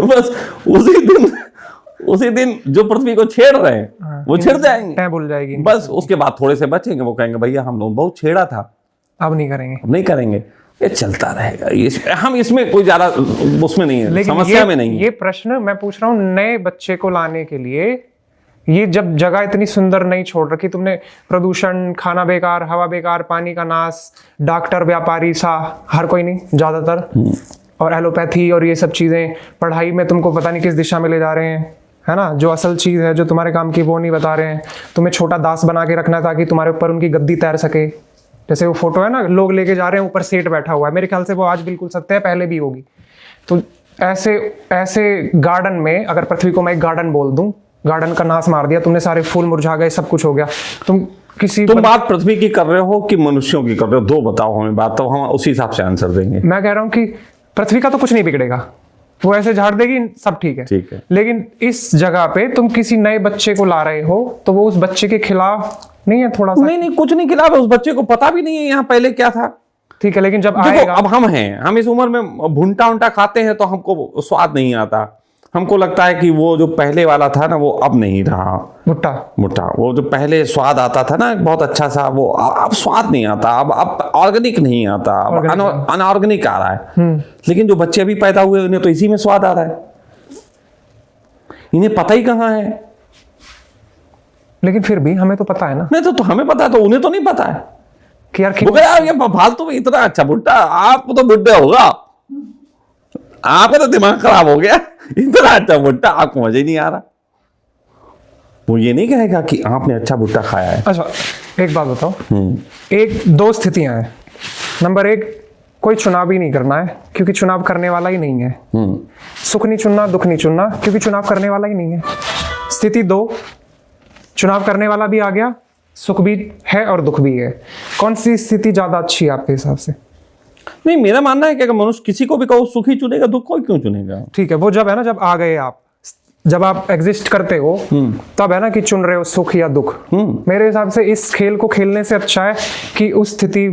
बस उसी दिन जो पृथ्वी को छेड़ रहे हैं वो छेड़ जाएंगे, भूल जाएगी। बस उसके बाद थोड़े से बचेंगे, वो कहेंगे भैया हम लोग बहुत छेड़ा था, अब नहीं करेंगे, अब नहीं करेंगे। ये चलता रहेगा, हम इसमें कोई ज्यादा उसमें नहीं है, समस्या में नहीं है। ये प्रश्न मैं पूछ रहा हूँ नए बच्चे को लाने के लिए। ये जब जगह इतनी सुंदर नहीं छोड़ रखी तुमने, प्रदूषण, खाना बेकार, हवा बेकार, पानी का नाश, डॉक्टर, व्यापारी सा, हर कोई नहीं, ज्यादातर, और एलोपैथी और ये सब चीजें, पढ़ाई में तुमको पता नहीं किस दिशा में ले जा रहे हैं, है ना। जो असल चीज है जो तुम्हारे काम की वो नहीं बता रहे हैं। तुम्हें छोटा दास बना के रखना ताकि तुम्हारे ऊपर उनकी गद्दी तैर सके। जैसे वो फोटो है ना, लोग लेके जा रहे हैं, ऊपर सेठ बैठा हुआ है, मेरे ख्याल से वो आज बिल्कुल सत्य है, पहले भी होगी। तो ऐसे गार्डन में अगर पृथ्वी को मैं एक गार्डन बोल दूं, गार्डन का नाश मार दिया तुमने, सारे फूल मुरझा गए, सब कुछ हो गया, तुम बात पृथ्वी की कर रहे हो कि मनुष्यों की कर रहे हो? दो बताओ हमें बात, तो हम उसी हिसाब से आंसर देंगे। मैं कह रहा हूं कि पृथ्वी का तो कुछ नहीं बिगड़ेगा, वो ऐसे झाड़ देगी, सब ठीक है। ठीक है, लेकिन इस जगह पे तुम किसी नए बच्चे को ला रहे हो तो वो उस बच्चे के खिलाफ नहीं है थोड़ा सा? नहीं, कुछ नहीं खिलाफ है, उस बच्चे को पता भी नहीं है यहाँ पहले क्या था। ठीक है, लेकिन जब आएगा, अब हम हैं, हम इस उम्र में भुंटा उंटा खाते हैं तो हमको स्वाद नहीं आता। हमको लगता है कि वो जो पहले वाला था ना वो अब नहीं रहा, मुट्ठा वो जो पहले स्वाद आता था ना बहुत अच्छा सा, वो अब स्वाद नहीं आता, अब ऑर्गेनिक नहीं आता, अब अनऑर्गेनिक आ रहा है। लेकिन जो बच्चे अभी पैदा हुए उन्हें तो इसी में स्वाद आ रहा है, इन्हें पता ही कहाँ है। लेकिन फिर भी हमें तो पता है ना। नहीं तो हमें पता है, तो उन्हें तो नहीं पता है कि यार ये फालतू में इतना अच्छा बुड्ढा, आप तो बुड्ढे होगा, आपका तो दिमाग खराब हो गया, इतना अच्छा भुट्टा आपको मजा ही नहीं आ रहा। वो ये नहीं कहेगा कि आपने अच्छा भुट्टा खाया है। अच्छा, एक बात बताओ, दो स्थितियां हैं। नंबर 1, कोई चुनाव ही नहीं करना है क्योंकि चुनाव करने वाला ही नहीं है। सुख नहीं चुनना, दुख नहीं चुनना क्योंकि चुनाव करने वाला ही नहीं है। स्थिति 2, चुनाव करने वाला भी आ गया, सुख भी है और दुख भी है। कौन सी स्थिति ज्यादा अच्छी है आपके हिसाब से? नहीं, मेरा मानना है कि अगर मनुष्य किसी को भी कहो सुख ही चुनेगा, दुख को क्यों चुनेगा? ठीक है, वो जब है ना, जब आ गए आप, जब आप एग्जिस्ट करते हो तब है ना कि चुन रहे हो सुख या दुख। मेरे हिसाब से इस खेल को खेलने से अच्छा है कि उस स्थिति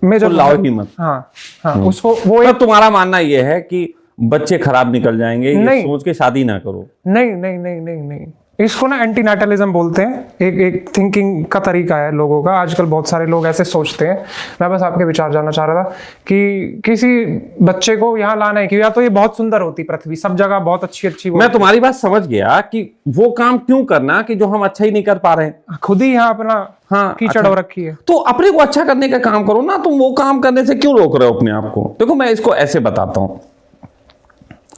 में जब लाओ ही मत। हाँ, उसको वो तब तुम्हारा मानना यह है कि बच्चे खराब निकल जाएंगे, ये सोच के शादी ना करो। नहीं नहीं नहीं नहीं नहीं, इसको ना एंटीनाटलिज्म बोलते हैं। एक थिंकिंग का तरीका है लोगों का, आजकल बहुत सारे लोग ऐसे सोचते हैं। मैं बस आपके विचार जानना चाह रहा था कि किसी बच्चे को यहाँ लाना है कि या तो ये बहुत सुंदर होती पृथ्वी, सब जगह बहुत अच्छी अच्छी। मैं तुम्हारी बात समझ गया कि वो काम क्यों करना कि जो हम अच्छा ही नहीं कर पा रहे हैं, खुद ही यहाँ अपना कीचड़ हो रखी है। तो अपने को अच्छा करने का काम करो ना, तुम वो काम करने से क्यों रोक रहे हो अपने आप को? देखो, मैं इसको ऐसे बताता हूं,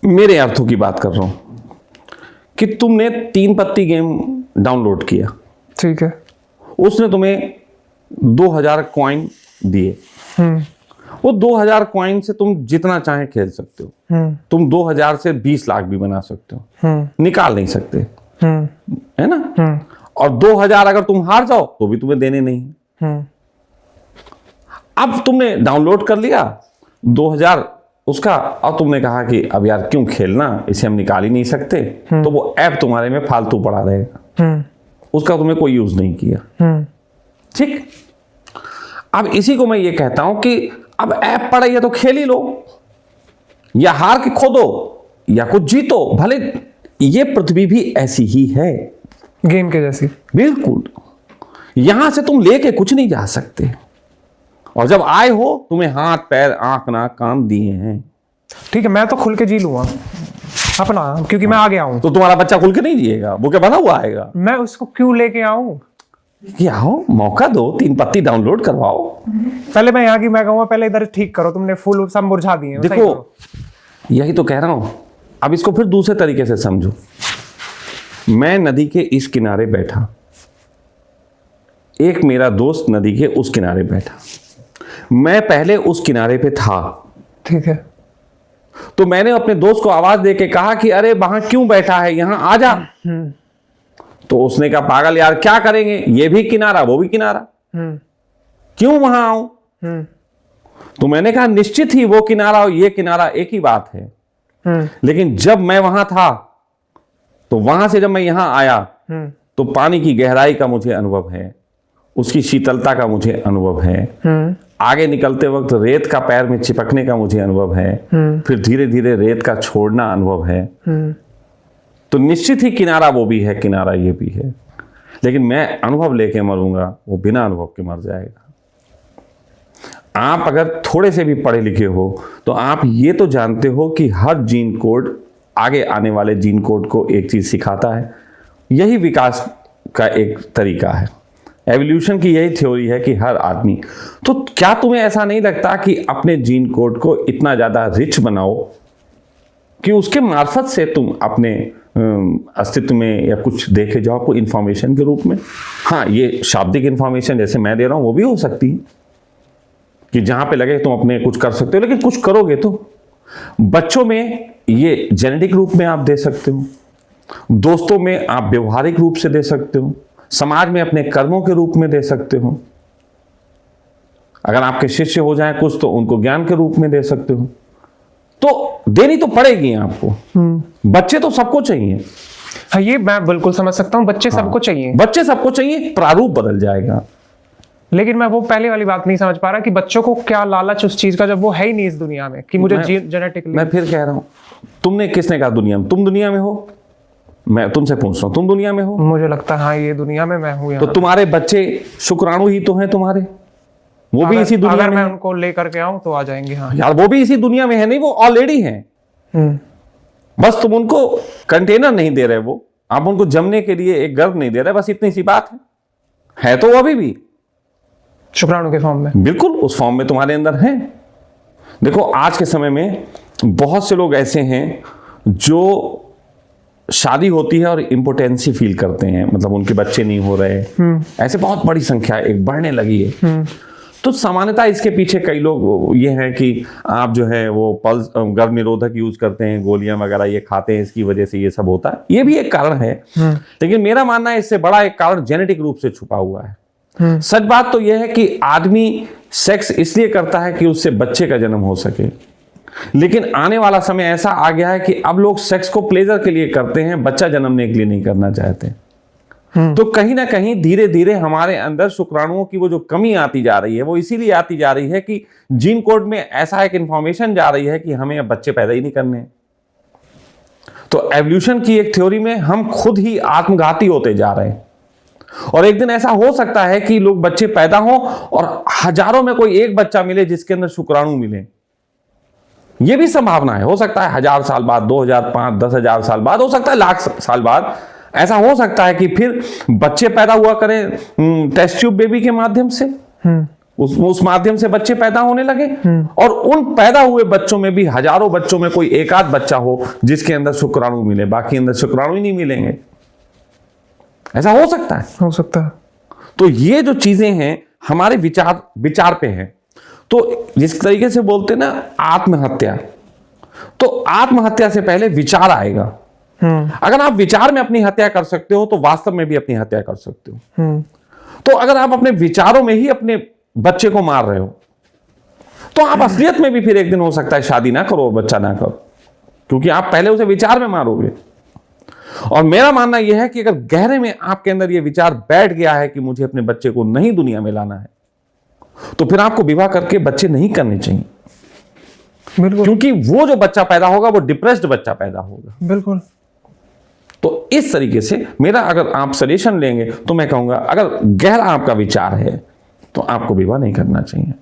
मेरे अर्थों की बात कर रहा हूं कि तुमने 3 पत्ती गेम डाउनलोड किया, ठीक है, उसने तुम्हें 2000 कॉइन दिए। वो 2000 कॉइन से तुम जितना चाहे खेल सकते हो। तुम 2000 से 20 लाख भी बना सकते हो, निकाल नहीं सकते, है ना? और 2000 अगर तुम हार जाओ तो भी तुम्हें देने नहीं। अब तुमने डाउनलोड कर लिया 2000 उसका, और तुमने कहा कि अब यार क्यों खेलना, इसे हम निकाल ही नहीं सकते, तो वो ऐप तुम्हारे में फालतू पड़ा रहेगा, उसका तुमने कोई यूज नहीं किया। ठीक, अब इसी को मैं ये कहता हूं कि अब ऐप पड़ा है तो खेल ही लो, या हार के खो दो या कुछ जीतो, भले ये पृथ्वी भी ऐसी ही है, गेम के जैसी। बिल्कुल, यहां से तुम लेके कुछ नहीं जा सकते, और जब आए हो तुम्हें हाथ पैर आंख नाक कान दिए हैं। ठीक है, मैं तो खुल के जी लूंगा अपना, क्योंकि मैं आ गया हूं। तो तुम्हारा बच्चा खुल के नहीं जिएगा, वो क्या बना हुआ आएगा? मैं उसको क्यों लेके आऊं? आओ, मौका दो, 3 पत्ती डाउनलोड करवाओ। पहले मैं यहाँ की मैं कहूँगा, पहले इधर ठीक करो, तुमने फूल सब मुरझा दिए। देखो, यही तो कह रहा हूं। अब इसको फिर दूसरे तरीके से समझो। मैं नदी के इस किनारे बैठा, एक मेरा दोस्त नदी के उस किनारे बैठा, मैं पहले उस किनारे पे था, ठीक है, तो मैंने अपने दोस्त को आवाज देके कहा कि अरे वहां क्यों बैठा है, यहां आ जा। तो उसने कहा पागल यार, क्या करेंगे, ये भी किनारा वो भी किनारा, क्यों वहां आऊं? तो मैंने कहा निश्चित ही वो किनारा और ये किनारा एक ही बात है। लेकिन जब मैं वहां था, तो वहां से जब मैं यहां आया, तो पानी की गहराई का मुझे अनुभव है, उसकी शीतलता का मुझे अनुभव है, आगे निकलते वक्त रेत का पैर में चिपकने का मुझे अनुभव है, फिर धीरे धीरे रेत का छोड़ना अनुभव है। तो निश्चित ही किनारा वो भी है, किनारा ये भी है। लेकिन मैं अनुभव लेके मरूंगा, वो बिना अनुभव के मर जाएगा। आप अगर थोड़े से भी पढ़े लिखे हो तो आप ये तो जानते हो कि हर जीन कोड आगे आने वाले जीन कोड को एक चीज सिखाता है। यही विकास का एक तरीका है, एवोल्यूशन की यही थ्योरी है कि हर आदमी। तो क्या तुम्हें ऐसा नहीं लगता कि अपने जीन कोड को इतना ज्यादा रिच बनाओ कि उसके मार्फत से तुम अपने अस्तित्व में या कुछ देखे जाओ आपको इंफॉर्मेशन के रूप में? हाँ, ये शाब्दिक इंफॉर्मेशन जैसे मैं दे रहा हूं वो भी हो सकती है कि जहां पे लगे तुम अपने कुछ कर सकते हो, लेकिन कुछ करोगे तो। बच्चों में ये जेनेटिक रूप में आप दे सकते हो, दोस्तों में आप व्यवहारिक रूप से दे सकते हो, समाज में अपने कर्मों के रूप में दे सकते हो, अगर आपके शिष्य हो जाए कुछ तो उनको ज्ञान के रूप में दे सकते हो। तो देनी तो पड़ेगी आपको। बच्चे तो सबको चाहिए। हाँ, ये मैं बिल्कुल समझ सकता हूँ, बच्चे सबको चाहिए, बच्चे सबको चाहिए, प्रारूप बदल जाएगा। लेकिन मैं वो पहले वाली बात नहीं समझ पा रहा कि बच्चों को क्या लालच उस चीज का, जब वो है ही नहीं इस दुनिया में कि मुझे जेनेटिकली। मैं फिर कह रहा हूं, तुमने किसने कहा दुनिया में? तुम दुनिया में हो, मैं तुमसे पूछ रहा हूं, तुम दुनिया में हो? मुझे लगता है हाँ, ये दुनिया में मैं हूं। तो तुम्हारे बच्चे शुक्राणु ही तो हैं तुम्हारे, वो भी इसी दुनिया में। मैं उनको लेकर के आऊं तो आ जाएंगे। हाँ यार, वो भी इसी दुनिया में है, नहीं वो ऑलरेडी हैं। बस तुम उनको कंटेनर नहीं दे रहे, वो आप उनको जमने के लिए एक गर्भ नहीं दे रहे, बस इतनी सी बात है तो अभी भी शुक्राणु के फॉर्म में। बिल्कुल उस फॉर्म में तुम्हारे अंदर है। देखो, आज के समय में बहुत से लोग ऐसे हैं जो शादी होती है और इम्पोटेंसी फील करते हैं, मतलब उनके बच्चे नहीं हो रहे। ऐसे बहुत बड़ी संख्या एक बढ़ने लगी है। तो सामान्यतः इसके पीछे कई लोग ये हैं कि आप जो है वो पल्स गर्भ निरोधक यूज करते हैं, गोलियां वगैरह ये खाते हैं, इसकी वजह से ये सब होता है। ये भी एक कारण है, लेकिन मेरा मानना है इससे बड़ा एक कारण जेनेटिक रूप से छुपा हुआ है। सच बात तो यह है कि आदमी सेक्स इसलिए करता है कि उससे बच्चे का जन्म हो सके, लेकिन आने वाला समय ऐसा आ गया है कि अब लोग सेक्स को प्लेजर के लिए करते हैं, बच्चा जन्मने के लिए नहीं करना चाहते। तो कहीं ना कहीं धीरे धीरे हमारे अंदर शुक्राणुओं की वो जो कमी आती जा रही है, वो इसीलिए आती जा रही है कि जीन कोड में ऐसा एक इंफॉर्मेशन जा रही है कि हमें अब बच्चे पैदा ही नहीं करने। तो एवोल्यूशन की एक थ्योरी में हम खुद ही आत्मघाती होते जा रहे हैं, और एक दिन ऐसा हो सकता है कि लोग बच्चे पैदा हों और हजारों में कोई एक बच्चा मिले जिसके अंदर शुक्राणु मिले। यह भी संभावना है, हो सकता है 1000 साल बाद, 2005, 10,000 साल बाद, हो सकता है लाख साल बाद ऐसा हो सकता है कि फिर बच्चे पैदा हुआ करें टेस्ट ट्यूब बेबी के माध्यम से, उस माध्यम से बच्चे पैदा होने लगे, और उन पैदा हुए बच्चों में भी हजारों बच्चों में कोई एक आध बच्चा हो जिसके अंदर शुक्राणु मिले, बाकी अंदर शुक्राणु ही नहीं मिलेंगे। ऐसा हो सकता है, हो सकता है। तो ये जो चीजें हैं हमारे विचार पे हैं। तो जिस तरीके से बोलते हैं ना आत्महत्या, तो आत्महत्या से पहले विचार आएगा। अगर आप विचार में अपनी हत्या कर सकते हो तो वास्तव में भी अपनी हत्या कर सकते हो। तो अगर आप अपने विचारों में ही अपने बच्चे को मार रहे हो, तो आप असलियत में भी फिर एक दिन हो सकता है शादी ना करो, बच्चा ना करो, क्योंकि आप पहले उसे विचार में मारोगे। और मेरा मानना यह है कि अगर गहरे में आपके अंदर यह विचार बैठ गया है कि मुझे अपने बच्चे को नहीं दुनिया में लाना है, तो फिर आपको विवाह करके बच्चे नहीं करने चाहिए। बिल्कुल, क्योंकि वो जो बच्चा पैदा होगा वो डिप्रेस्ड बच्चा पैदा होगा। बिल्कुल। तो इस तरीके से मेरा अगर आप सजेशन लेंगे तो मैं कहूंगा अगर गहरा आपका विचार है तो आपको विवाह नहीं करना चाहिए,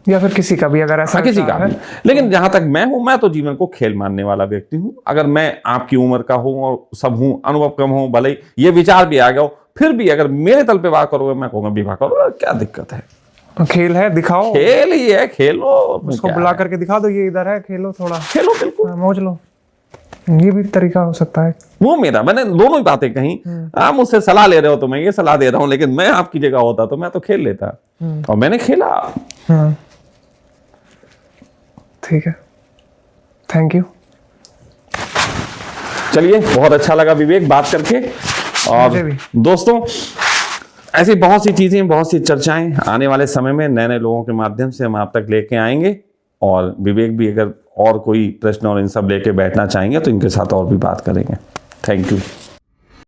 या फिर किसी का भी अगर ऐसा किसी का भी। लेकिन जहां तक मैं हूं, मैं तो जीवन को खेल मानने वाला व्यक्ति हूं। अगर मैं आपकी उम्र का हूं और सब हूं, अनुभव कम हूं, भले ये विचार भी आ गया हो, फिर भी अगर मेरे तल पे वार करोगे मैं कहूंगा विवाह करो, क्या दिक्कत है? खेल है, दिखाओ, खेल ही है, खेलो, उसको बुला करके दिखा दो ये इधर है, खेलो, थोड़ा खेलो, बिल्कुल मौज लो। ये भी तरीका हो सकता है। वो मैंने दोनों ही बातें कही। आप मुझसे सलाह ले रहे हो तो मैं ये सलाह दे रहा हूं, लेकिन मैं आपकी जगह होता तो मैं तो खेल लेता, और मैंने खेला। ठीक है, थैंक यू। चलिए, बहुत अच्छा लगा विवेक बात करके। और दोस्तों, ऐसी बहुत सी चीजें, बहुत सी चर्चाएं आने वाले समय में नए नए लोगों के माध्यम से हम आप तक लेके आएंगे। और विवेक भी अगर और कोई प्रश्न और इन सब लेके बैठना चाहेंगे तो इनके साथ और भी बात करेंगे। Thank you.